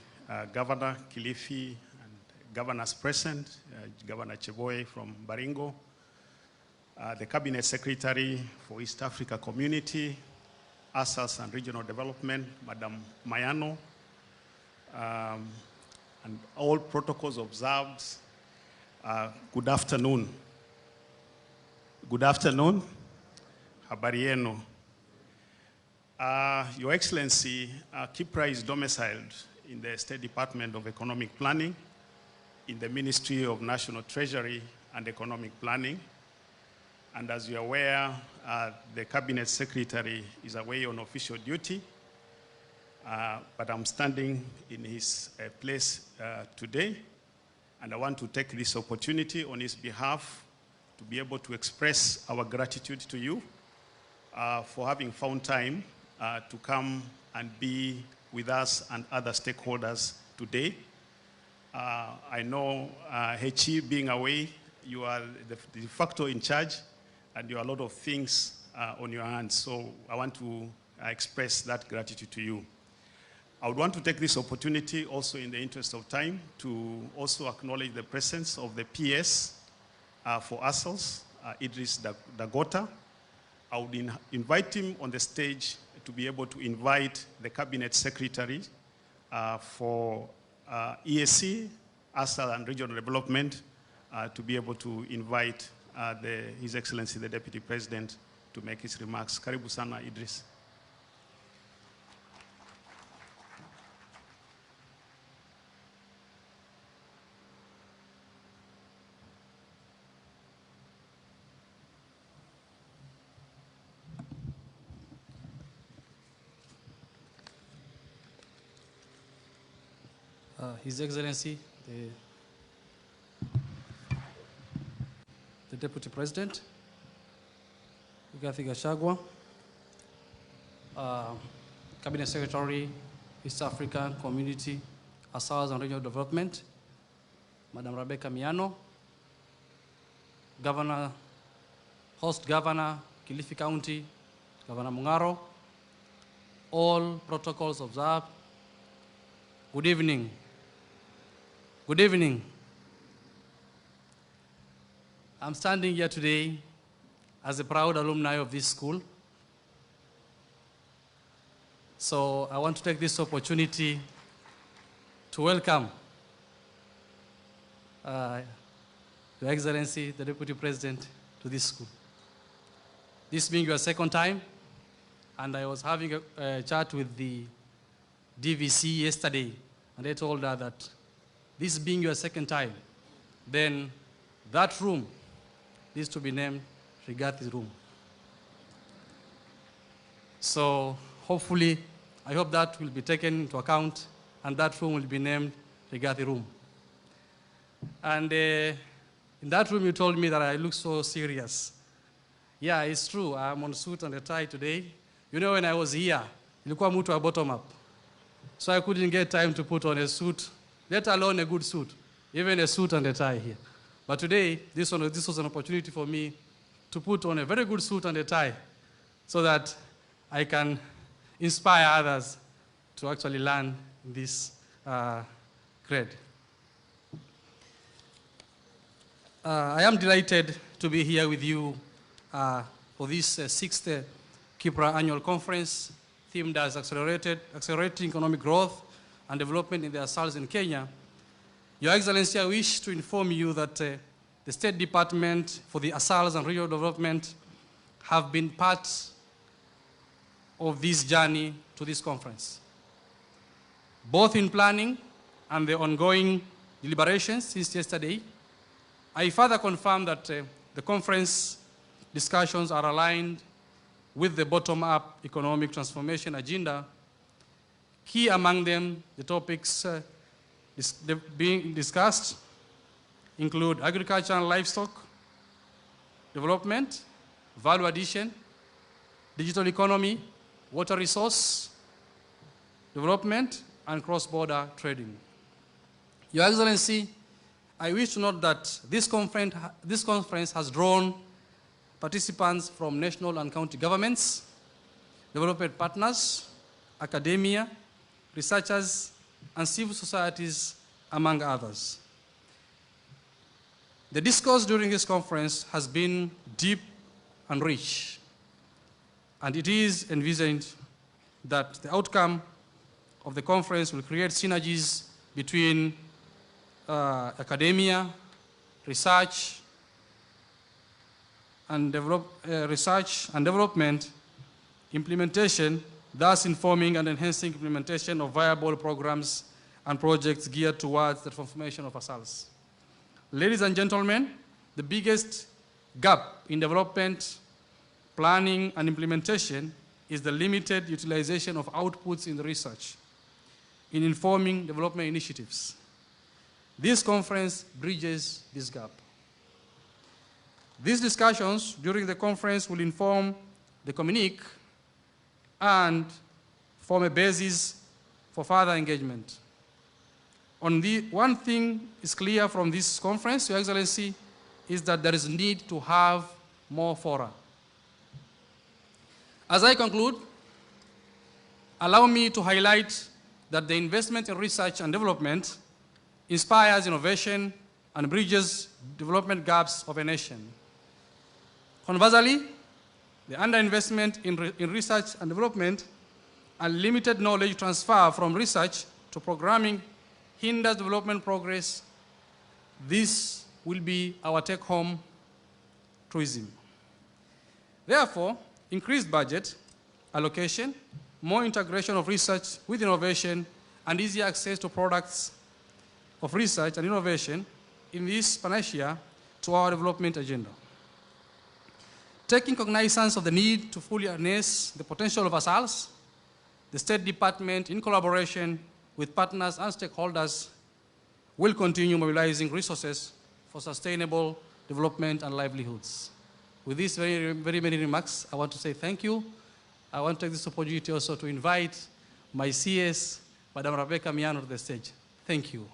Governor Kilifi, and governors present, Governor Cheboy from Baringo, the Cabinet Secretary for East Africa Community, Assets and Regional Development, Madam Mayano, and all protocols observed. Good afternoon. Good afternoon. Habari yenu. Your Excellency, Kippra is domiciled in the State Department of Economic Planning, in the Ministry of National Treasury and Economic Planning. And as you're aware, the Cabinet Secretary is away on official duty, but I'm standing in his place today, and I want to take this opportunity on his behalf to be able to express our gratitude to you for having found time to come and be with us and other stakeholders today. I know Hechi being away, you are the de facto in charge, and you have a lot of things on your hands, so I want to express that gratitude to you. I would want to take this opportunity also in the interest of time to also acknowledge the presence of the PS for ourselves, Idris Dagota. I would invite him on the stage to be able to invite the Cabinet Secretary for EAC, Assets and Regional Development, to be able to invite His Excellency, the Deputy President, to make his remarks. Karibu sana, Idris. His Excellency, the Deputy President, Rigathi Gachagua, Cabinet Secretary, East African Community, Assets and Regional Development, Madam Rebecca Miano, Governor, Host Governor, Kilifi County, Governor Mungaro, all protocols observed. Good evening. Good evening. I'm standing here today as a proud alumni of this school. So I want to take this opportunity to welcome Your Excellency, the Deputy President, to this school. This being your second time, and I was having a chat with the DVC yesterday, and they told her that this being your second time, then that room needs to be named Rigathi's room. So hopefully, I hope that will be taken into account, and that room will be named Rigathi room. And in that room, you told me that I look so serious. Yeah, it's true. I'm on suit and a tie today. You know, when I was here, nilikuwa mtu wa bottom up. So I couldn't get time to put on a suit, let alone a good suit, even a suit and a tie here. But today, this was an opportunity for me to put on a very good suit and a tie so that I can inspire others to actually learn this grade. I am delighted to be here with you for this 6th Kippra Annual Conference, themed as Accelerating Economic Growth and Development in the Assals in Kenya. Your Excellency, I wish to inform you that the State Department for the Assals and Regional Development have been part of this journey to this conference, both in planning and the ongoing deliberations since yesterday. I further confirm that the conference discussions are aligned with the bottom-up economic transformation agenda. Key among them, the topics being discussed include agriculture and livestock development, value addition, digital economy, water resource development, and cross-border trading. Your Excellency, I wish to note that this conference has drawn participants from national and county governments, development partners, academia, researchers, and civil societies, among others. The discourse during this conference has been deep and rich, and it is envisioned that the outcome of the conference will create synergies between academia, research and development, implementation, thus informing and enhancing implementation of viable programs and projects geared towards the transformation of ourselves. Ladies and gentlemen, the biggest gap in development, planning, and implementation is the limited utilization of outputs in the research in informing development initiatives. This conference bridges this gap. These discussions during the conference will inform the communique and form a basis for further engagement. One thing is clear from this conference, Your Excellency, is that there is need to have more fora. As I conclude, allow me to highlight that the investment in research and development inspires innovation and bridges development gaps of a nation. Conversely, the underinvestment in research and development and limited knowledge transfer from research to programming hinders development progress. This will be our take-home truism. Therefore, increased budget allocation, more integration of research with innovation, and easier access to products of research and innovation in this panacea to our development agenda. Taking cognizance of the need to fully harness the potential of ourselves, the State Department, in collaboration with partners and stakeholders, will continue mobilizing resources for sustainable development and livelihoods. With these very, very many remarks, I want to say thank you. I want to take this opportunity also to invite my CS, Madam Rebecca Miano, to the stage. Thank you.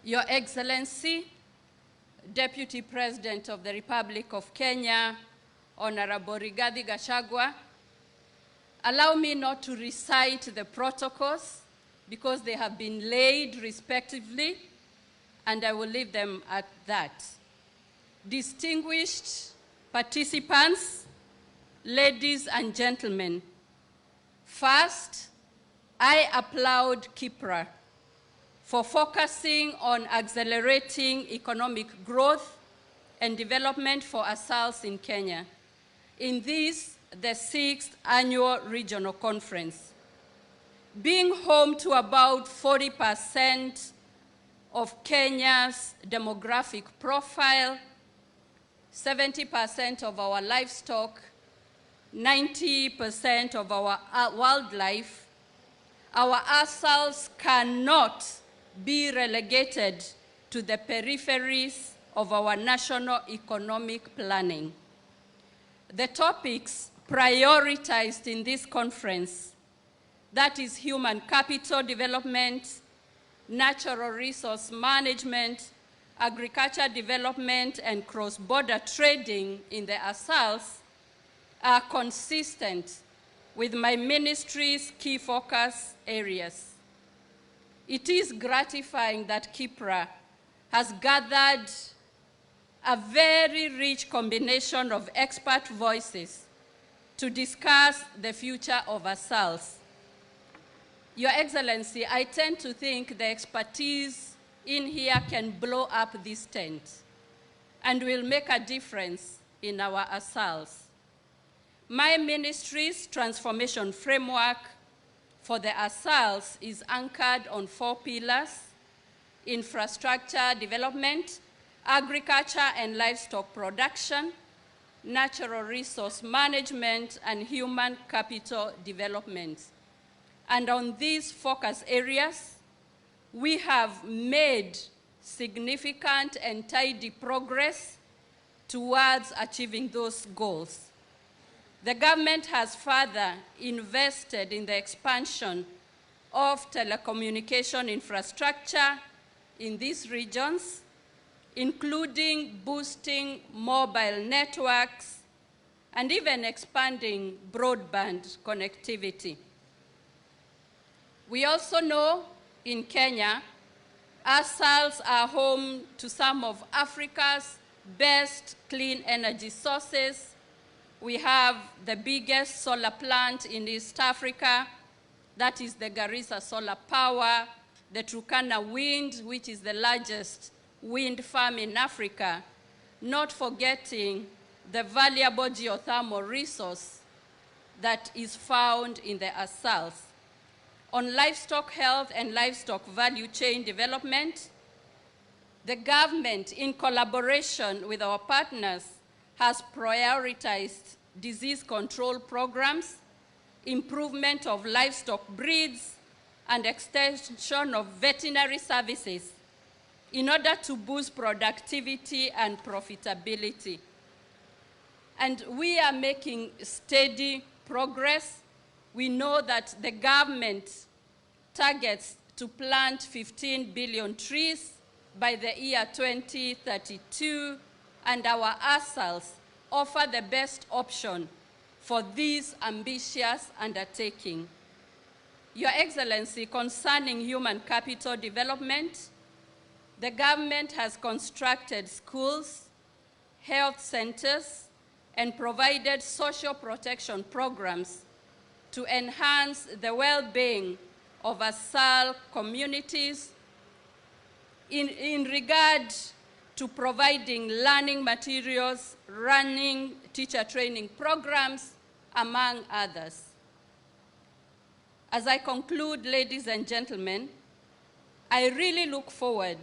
Your Excellency, Deputy President of the Republic of Kenya, Honorable Rigathi Gachagua, allow me not to recite the protocols because they have been laid respectively, and I will leave them at that. Distinguished participants, ladies and gentlemen, first, I applaud Kippra for focusing on accelerating economic growth and development for ourselves in Kenya. In this, the 6th annual regional conference. Being home to about 40% of Kenya's demographic profile, 70% of our livestock, 90% of our wildlife, our ourselves cannot be relegated to the peripheries of our national economic planning. The topics prioritized in this conference, that is human capital development, natural resource management, agriculture development, and cross-border trading in the ASALs, are consistent with my ministry's key focus areas. It is gratifying that Kippra has gathered a very rich combination of expert voices to discuss the future of ourselves. Your Excellency, I tend to think the expertise in here can blow up this tent and will make a difference in our ourselves. My ministry's transformation framework for the ASALs is anchored on 4 pillars: infrastructure development, agriculture and livestock production, natural resource management, and human capital development. And on these focus areas, we have made significant and tidy progress towards achieving those goals. The government has further invested in the expansion of telecommunication infrastructure in these regions, including boosting mobile networks and even expanding broadband connectivity. We also know in Kenya, ourselves are home to some of Africa's best clean energy sources. We have the biggest solar plant in East Africa, that is the Garissa Solar Power, the Turkana Wind, which is the largest wind farm in Africa, not forgetting the valuable geothermal resource that is found in the Asals. On livestock health and livestock value chain development, the government, in collaboration with our partners, has prioritized disease control programs, improvement of livestock breeds, and extension of veterinary services in order to boost productivity and profitability. And we are making steady progress. We know that the government targets to plant 15 billion trees by the year 2032, and our ASALs offer the best option for this ambitious undertaking. Your Excellency, concerning human capital development, the government has constructed schools, health centers, and provided social protection programs to enhance the well-being of ASAL communities in regard to providing learning materials, running teacher training programs, among others. As I conclude, ladies and gentlemen, I really look forward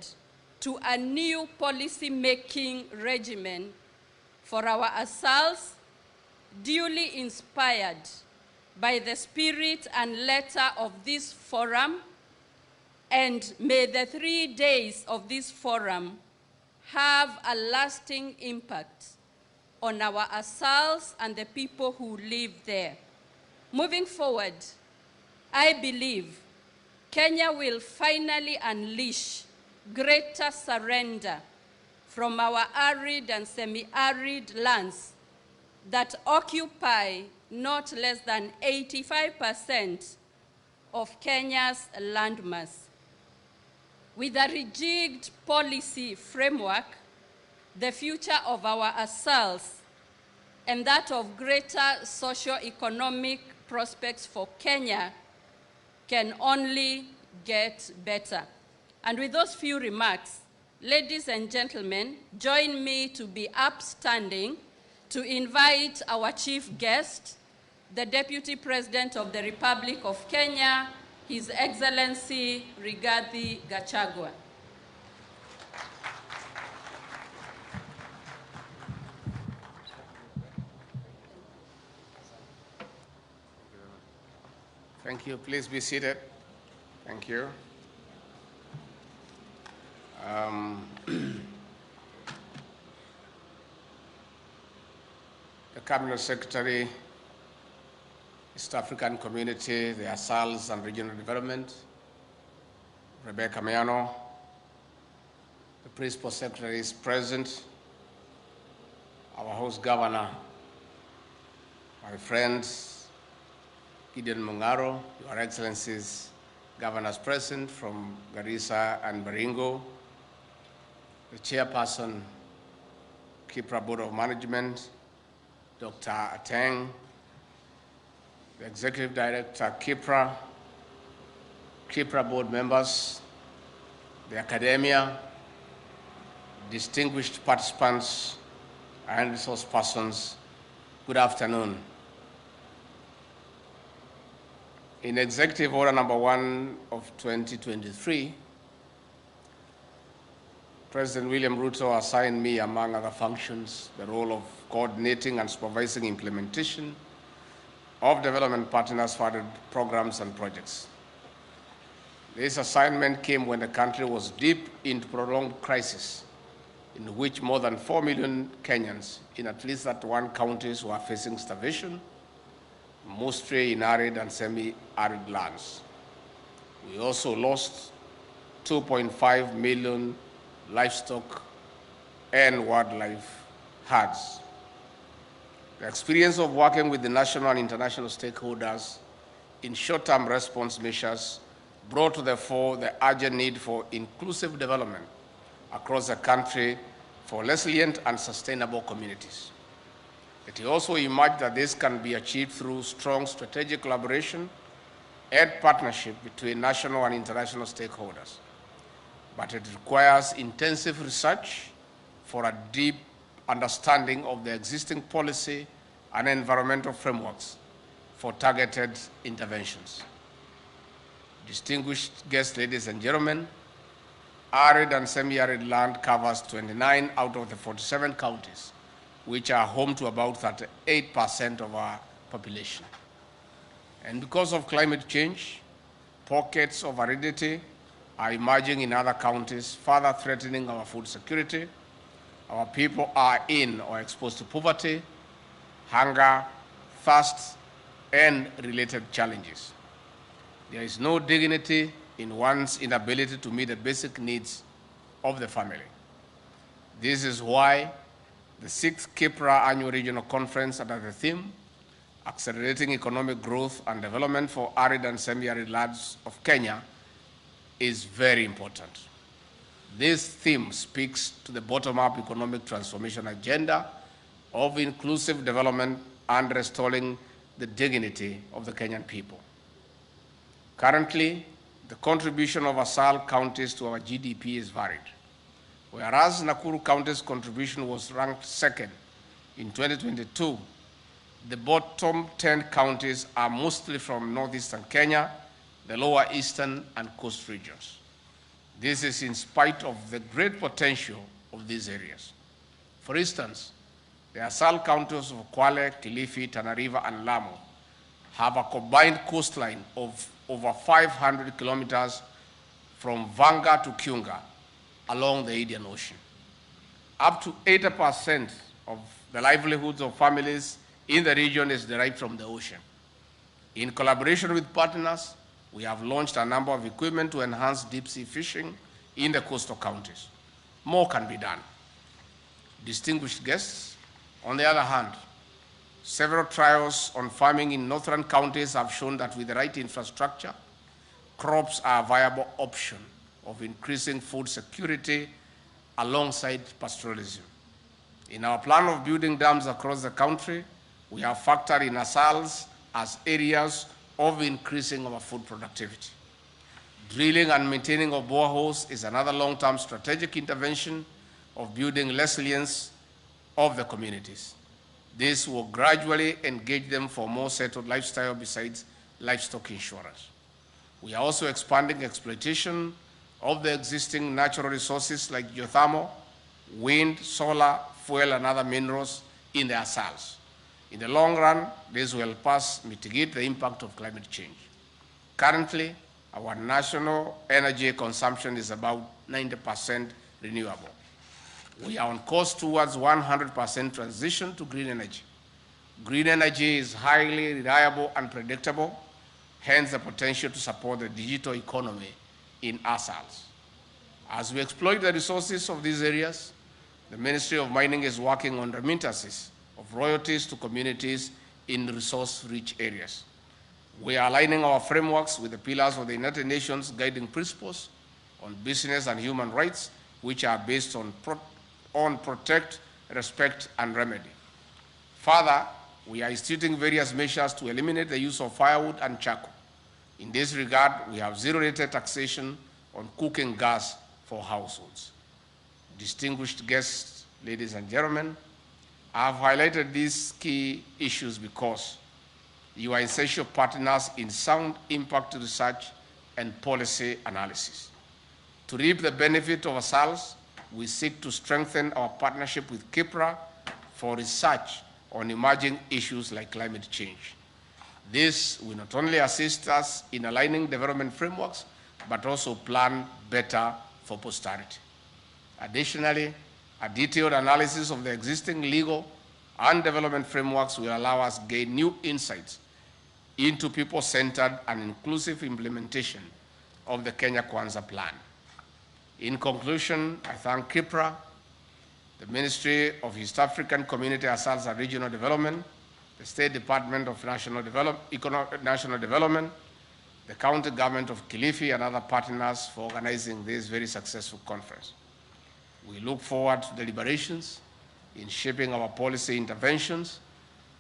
to a new policy-making regimen for our ASALs, duly inspired by the spirit and letter of this forum, and may the 3 days of this forum have a lasting impact on our ASALs and the people who live there. Moving forward, I believe Kenya will finally unleash greater surrender from our arid and semi-arid lands that occupy not less than 85% of Kenya's landmass. With a rigged policy framework, the future of our ASALs and that of greater socio-economic prospects for Kenya can only get better. And with those few remarks, ladies and gentlemen, join me to be upstanding to invite our chief guest, the Deputy President of the Republic of Kenya, His Excellency Rigathi Gachagua. Thank you. Please be seated. Thank you. The Cabinet Secretary, East African Community, the ASALs and Regional Development, Rebecca Miano, the Principal Secretary is present, our host governor, my friends, Gideon Mungaro, Your Excellencies, governors present from Garissa and Baringo, the chairperson, Kippra Board of Management, Dr. Ateng, the executive director, Kippra board members, the academia, distinguished participants, and resource persons, good afternoon. In Executive Order number 1 of 2023, President William Ruto assigned me, among other functions, the role of coordinating and supervising implementation of development partners-funded programs and projects. This assignment came when the country was deep into prolonged crisis, in which more than 4 million Kenyans in at least 31 counties were facing starvation, mostly in arid and semi-arid lands. We also lost 2.5 million livestock and wildlife herds. The experience of working with the national and international stakeholders in short-term response measures brought to the fore the urgent need for inclusive development across the country for resilient and sustainable communities. It also emerged that this can be achieved through strong strategic collaboration and partnership between national and international stakeholders. But it requires intensive research for a deep understanding of the existing policy and environmental frameworks for targeted interventions. Distinguished guests, ladies and gentlemen, arid and semi-arid land covers 29 out of the 47 counties, which are home to about 38% of our population. And because of climate change, pockets of aridity are emerging in other counties, further threatening our food security. Our people are in or exposed to poverty, hunger, thirst, and related challenges. There is no dignity in one's inability to meet the basic needs of the family. This is why the 6th Kippra Annual Regional Conference under the theme, Accelerating Economic Growth and Development for Arid and Semi-Arid Lands of Kenya, is very important. This theme speaks to the bottom-up economic transformation agenda of inclusive development and restoring the dignity of the Kenyan people. Currently, the contribution of ASAL counties to our GDP is varied. Whereas Nakuru County's contribution was ranked second in 2022, the bottom 10 counties are mostly from northeastern Kenya, the lower eastern and coast regions. This is in spite of the great potential of these areas. For instance, the ASAL counties of Kwale, Kilifi, Tana River, and Lamu have a combined coastline of over 500 kilometers from Vanga to Kiunga along the Indian Ocean. Up to 80% of the livelihoods of families in the region is derived from the ocean. In collaboration with partners, we have launched a number of equipment to enhance deep-sea fishing in the coastal counties. More can be done. Distinguished guests, on the other hand, several trials on farming in northern counties have shown that with the right infrastructure, crops are a viable option of increasing food security alongside pastoralism. In our plan of building dams across the country, we have factored in ASALs as areas of increasing our food productivity. Drilling and maintaining of boreholes is another long-term strategic intervention of building resilience of the communities. This will gradually engage them for more settled lifestyle besides livestock insurance. We are also expanding exploitation of the existing natural resources like geothermal, wind, solar, fuel, and other minerals in the ASALs. In the long run, this will help us mitigate the impact of climate change. Currently, our national energy consumption is about 90% renewable. We are on course towards 100% transition to green energy. Green energy is highly reliable and predictable, hence the potential to support the digital economy in ASALs. As we exploit the resources of these areas, the Ministry of Mining is working on remittances of royalties to communities in resource-rich areas. We are aligning our frameworks with the pillars of the United Nations guiding principles on business and human rights, which are based on protect, respect, and remedy. Further, we are instituting various measures to eliminate the use of firewood and charcoal. In this regard, we have zero-rated taxation on cooking gas for households. Distinguished guests, ladies and gentlemen, I have highlighted these key issues because you are essential partners in sound impact research and policy analysis. To reap the benefit of ASALs, we seek to strengthen our partnership with Kippra for research on emerging issues like climate change. This will not only assist us in aligning development frameworks, but also plan better for posterity. Additionally, a detailed analysis of the existing legal and development frameworks will allow us to gain new insights into people-centered and inclusive implementation of the Kenya Kwanza plan. In conclusion, I thank Kippra, the Ministry of East African Community Affairs and Regional Development, the State Department of National Development, the County Government of Kilifi, and other partners for organizing this very successful conference. We look forward to deliberations in shaping our policy interventions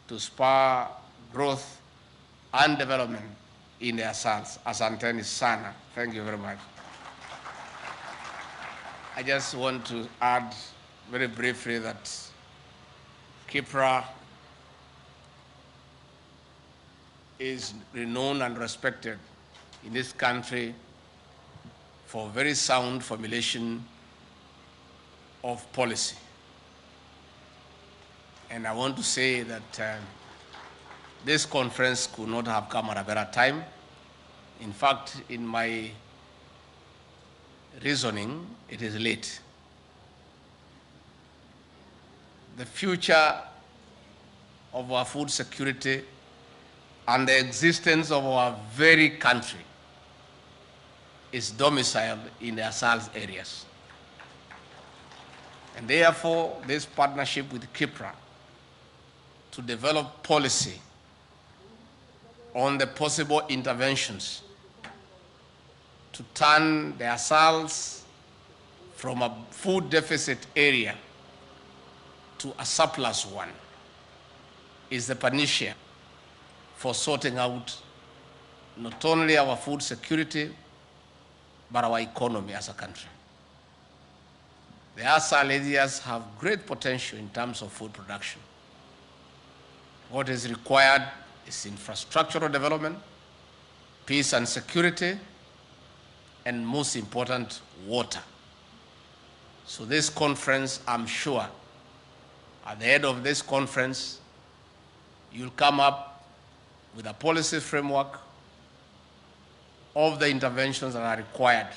to spur growth and development in the Asals. Asanteni sana. Thank you very much. I just want to add very briefly that Kippra is renowned and respected in this country for very sound formulation of policy. And I want to say that this conference could not have come at a better time. In fact, in my reasoning, it is late. The future of our food security and the existence of our very country is domiciled in the Asals areas. And therefore, this partnership with Kippra to develop policy on the possible interventions to turn the Asals from a food deficit area to a surplus one is the panacea for sorting out not only our food security, but our economy as a country. The Asal areas have great potential in terms of food production. What is required is infrastructural development, peace and security, and most important, water. So this conference, I'm sure, at the end of this conference, you'll come up with a policy framework of the interventions that are required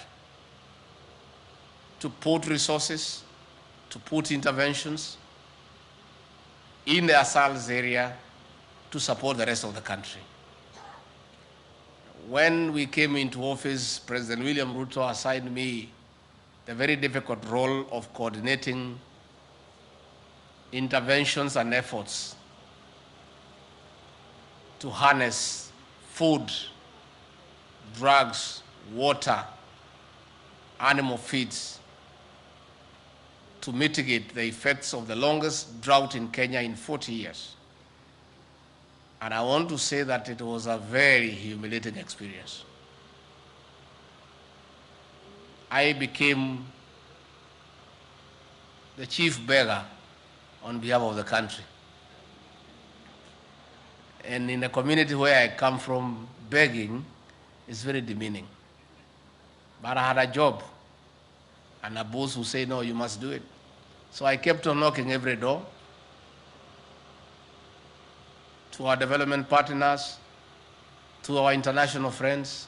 to put resources, to put interventions in the Asals area to support the rest of the country. When we came into office, President William Ruto assigned me the very difficult role of coordinating interventions and efforts to harness food, drugs, water, animal feeds to mitigate the effects of the longest drought in Kenya in 40 years. And I want to say that it was a very humiliating experience. I became the chief beggar on behalf of the country. And in the community where I come from, begging is very demeaning. But I had a job and a boss who said, no, you must do it. So I kept on knocking every door to our development partners, to our international friends,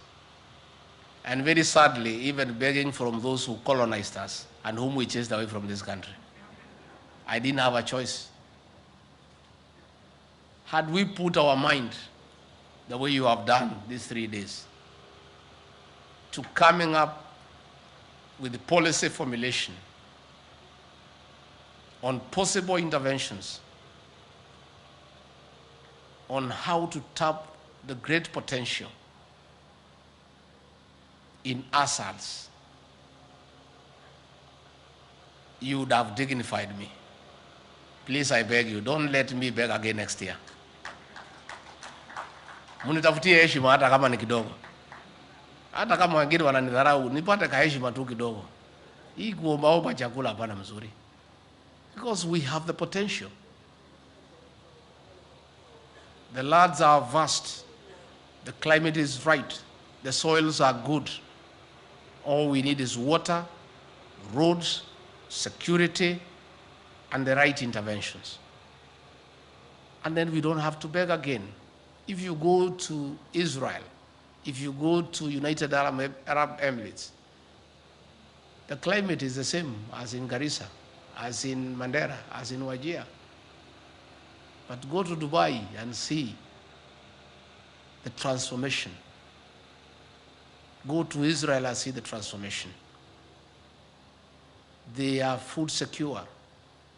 and very sadly, even begging from those who colonized us and whom we chased away from this country. I didn't have a choice. Had we put our mind the way you have done these 3 days to coming up with the policy formulation on possible interventions on how to tap the great potential in Asals, you would have dignified me. Please, I beg you, don't let me beg again next year. Munitafutie heshima hata kama ni kidogo. Hata kama wengine wananidharau, nipate kaheshima tu kidogo. Hii kuombaomba chakula hapana mzuri. Because we have the potential. The lands are vast. The climate is right. The soils are good. All we need is water, roads, security, and the right interventions. And then we don't have to beg again. If you go to Israel, if you go to United Arab Emirates, the climate is the same as in Garissa, as in Mandera, as in Wajir. But go to Dubai and see the transformation. Go to Israel and see the transformation. They are food secure.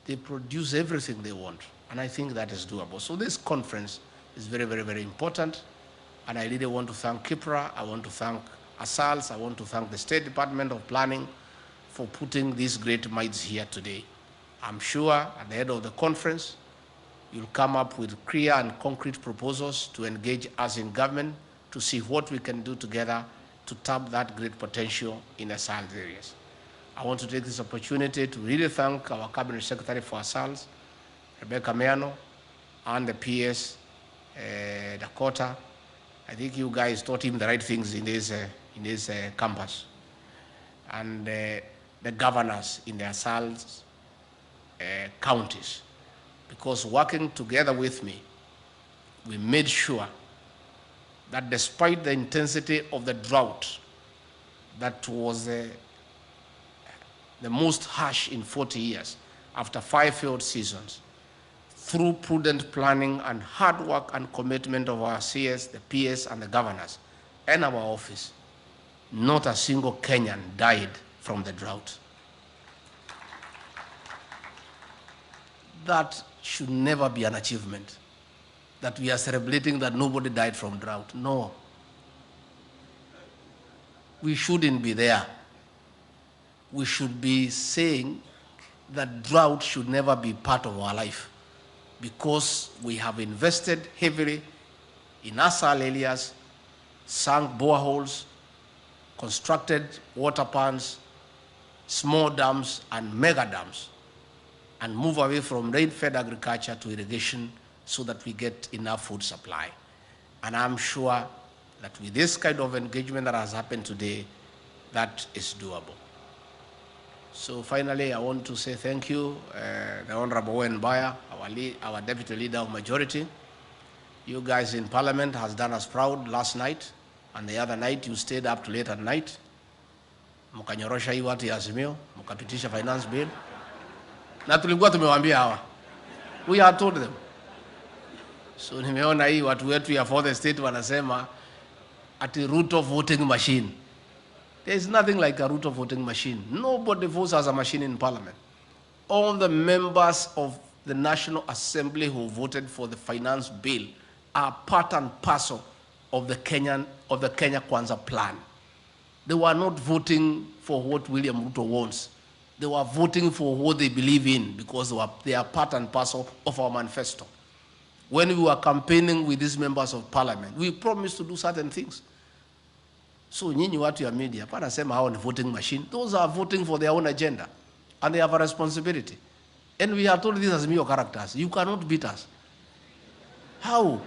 They produce everything they want. And I think that is doable. So this conference is very, very, very important. And I really want to thank Kippra. I want to thank ASALS. I want to thank the State Department of Planning for putting these great minds here today. I'm sure at the end of the conference, you'll come up with clear and concrete proposals to engage us in government to see what we can do together to tap that great potential in ASALS areas. I want to take this opportunity to really thank our Cabinet Secretary for ASALS, Rebecca Meano, and the PS, Dakota. I think you guys taught him the right things in this campus. And the governors in the ASALS counties. Because working together with me, we made sure that despite the intensity of the drought that was the most harsh in 40 years, after 5 failed seasons, through prudent planning and hard work and commitment of our CS, the PS, and the governors, and our office, not a single Kenyan died from the drought. That should never be an achievement, that we are celebrating that nobody died from drought. No. We shouldn't be there. We should be saying that drought should never be part of our life, because we have invested heavily in ASAL areas, sunk boreholes, constructed water ponds, small dams, and mega dams, and move away from rain-fed agriculture to irrigation so that we get enough food supply. And I'm sure that with this kind of engagement that has happened today, that is doable. So finally, I want to say thank you, the Honorable Owen Baya, our Deputy Leader of Majority. You guys in Parliament has done us proud last night, and the other night you stayed up to late at night. Mkanyorosha hii watu ya Azimio, mkapitisha finance bill. Na tulikuwa tumewaambia hawa. We had told them. So nimeona hii watu wetu ya for the state wanasema at the root of voting machine. There is nothing like a root of voting machine. Nobody votes as a machine in Parliament. All the members of the National Assembly who voted for the finance bill are part and parcel of the Kenya Kwanza plan. They were not voting for what William Ruto wants. They were voting for what they believe in, because they are part and parcel of our manifesto. When we were campaigning with these members of Parliament, we promised to do certain things. So nyinyi watu ya media, pana sema hao ni voting machine. Those are voting for their own agenda, and they have a responsibility. And we are told these as mere characters. You cannot beat us. How?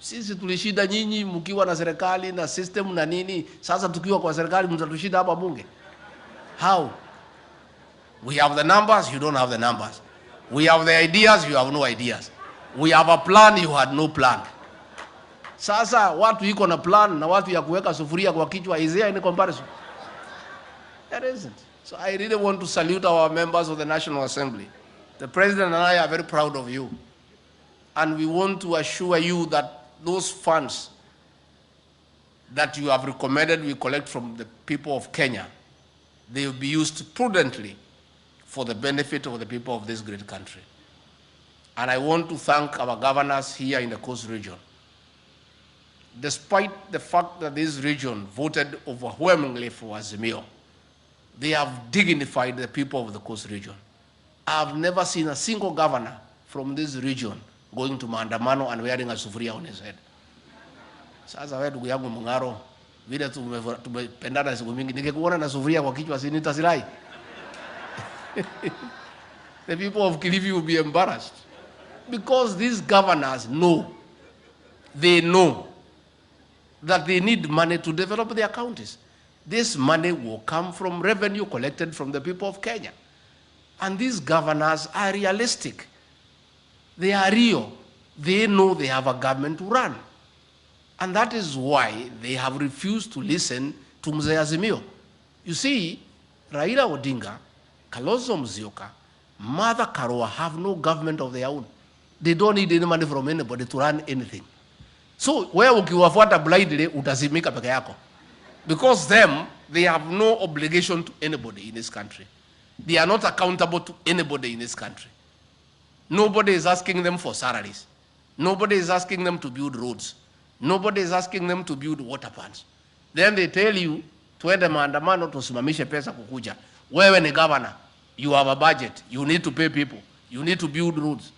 Sisi tulishida nyinyi mkiwa na serikali na system na nini. Sasa tukiwa kwa serikali mtatushida hapa bunge. How? We have the numbers, you don't have the numbers. We have the ideas, you have no ideas. We have a plan, you had no plan. Sasa watu iko na plan na watu ya kuweka sufuria kwa kichwa, is there any comparison? There isn't. So I really want to salute our members of the National Assembly. The President and I are very proud of you. And we want to assure you that those funds that you have recommended we collect from the people of Kenya, they will be used prudently for the benefit of the people of this great country. And I want to thank our governors here in the Coast region. Despite the fact that this region voted overwhelmingly for Azimio, they have dignified the people of the Coast region. I have never seen a single governor from this region going to maandamano and wearing a sufuria on his head. Sasa wewe ndugu yangu Mungaro, vile tumependana siku mingi, ningekuona na sufuria kwa kichwa si nitasirai. The people of Kilifi will be embarrassed, because these governors know, they know that they need money to develop their counties. This money will come from revenue collected from the people of Kenya. And these governors are realistic. They are real. They know they have a government to run. And that is why they have refused to listen to Mzee Azimio. You see, Raila Odinga, Kalonzo Musyoka, Martha Karua have no government of their own. They don't need any money from anybody to run anything. So, where ukiwafuata blindly, utazimika peke yako. Because them, they have no obligation to anybody in this country. They are not accountable to anybody in this country. Nobody is asking them for salaries. Nobody is asking them to build roads. Nobody is asking them to build water plants. Then they tell you, tuende maandamano tusimamishe pesa kukuja. Wewe ni governor. You have a budget. You need to pay people. You need to build roads.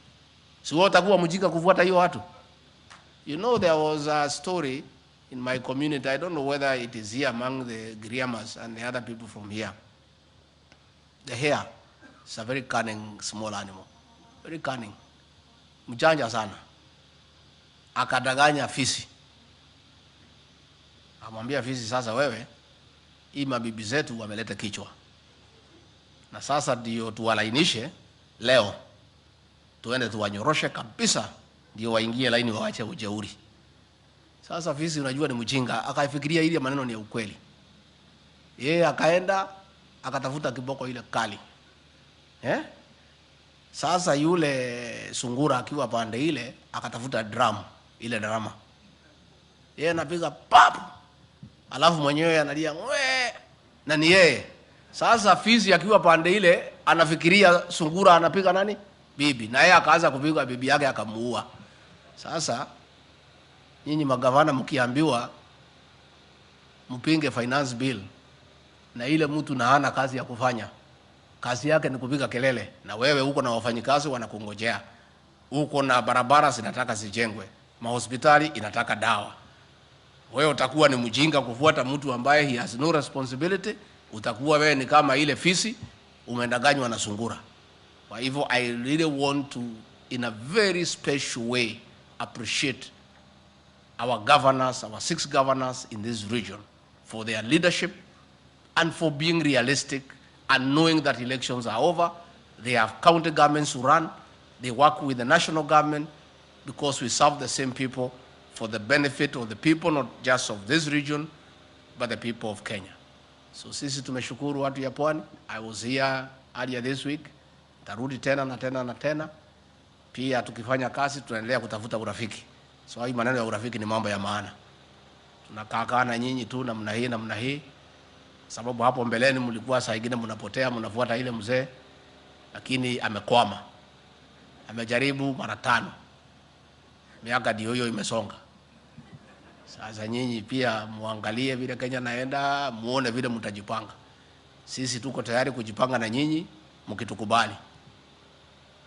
So utakuwa mjinga kufuata hiyo watu. You know, there was a story in my community. I don't know whether it is here among the Griamas and the other people from here. The hare is a very cunning small animal. Very cunning. Mjanja sana. Akadanganya fisi. Amwambia fisi, sasa wewe, hii mabibi zetu wameleta kichwa. Na sasa ndio tuwalainishe leo. Tuende tuwanyoroshe kabisa ndio waingie laini waache ujeuri. Sasa fisi unajua ni mjinga, akaifikiria ile maneno ni ya ukweli. Yeye akaenda akatafuta kiboko ile kali. Sasa yule sungura akiwa pande ile akatafuta drum, ile drama. Yeye anapiga pap. Alafu mwenyewe analia ngwe. Na ni yeye. Sasa fisi akiwa pande ile anafikiria sungura anapiga nani? Bibi. Na yeye akaanza kupiga bibi yake akamuua. Sasa nyinyi magavana mkiambiwa mpinge finance bill na ile mtu na hana kazi ya kufanya, kazi yake ni kupiga kelele, na wewe uko na wafanyikazi wanakungojea, uko na barabara zinataka zijengwe, mahospitali inataka dawa, wewe utakuwa ni mjinga kufuata mtu ambaye he has no responsibility? Utakuwa wewe ni kama ile fisi umendanganywa na sungura. Kwa hivyo I really want to, in a very special way, appreciate our governors, our 6 governors in this region, for their leadership and for being realistic and knowing that elections are over. They have county governments to run. They work with the national government because we serve the same people for the benefit of the people, not just of this region, but the people of Kenya. So sisi tumeshukuru watu ya Pwani. I was here earlier this week. Tarudi tena na tena na tena. Pia tukifanya kazi tunaendelea kutafuta urafiki. So hii maneno ya urafiki ni mambo ya maana. Tunakaa na nyinyi tu namna hii. Sababu hapo mbeleni mlikuwa saa nyingine mnapotea, mnafuata ile mzee, lakini amekwama. Amejaribu mara 5. Miaka ndio hiyo imesonga. Sasa nyinyi pia muangalie vile Kenya naenda, muone vile mtajipanga. Sisi tuko tayari kujipanga na nyinyi mkitukubali.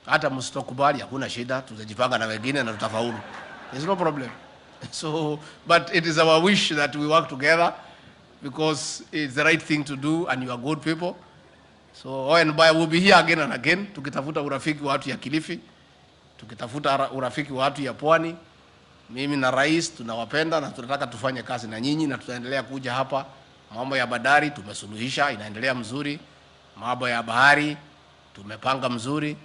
Hata msitokubali hakuna shida, tutajipanga na wengine na tutafaulu. There's no problem. So, but it is our wish that we work together because it's the right thing to do and you are good people. So, and by we'll be here again and again. Tukitafuta urafiki wa watu ya Kilifi, tukitafuta urafiki wa watu ya Pwani. Mimi na rais tunawapenda na tunataka tufanye kazi na nyinyi na tutaendelea kuja hapa. Mambo ya bandari tumesuluhisha, inaendelea mzuri. Mambo ya bahari tumepanga mzuri.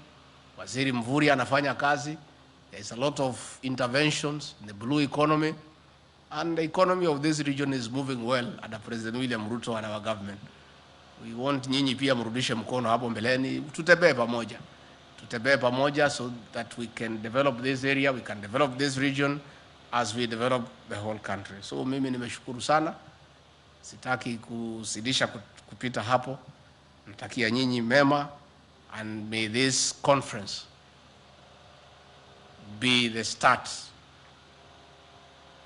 Waziri Mvuri anafanya kazi. There is a lot of interventions in the blue economy, and the economy of this region is moving well under President William Ruto and our government. We want nyinyi pia mrudishe mkono hapo mbeleni, tutembee pamoja so that we can develop this area, we can develop this region as we develop the whole country. So mimi nimeshukuru sana, sitaki kuzidisha kupita hapo. Natakia nyinyi mema, and may this conference be the start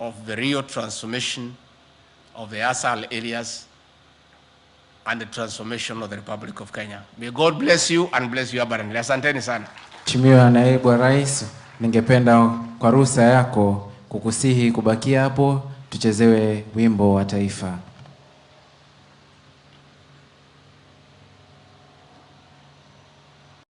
of the real transformation of the ASAL areas and the transformation of the Republic of Kenya. May God bless you and bless you abundantly. Asanteni sana. Mheshimiwa Naibu wa Rais, ningependa kwa ruhusa yako kukusihi kubakia hapo tuchezewe wimbo wa taifa.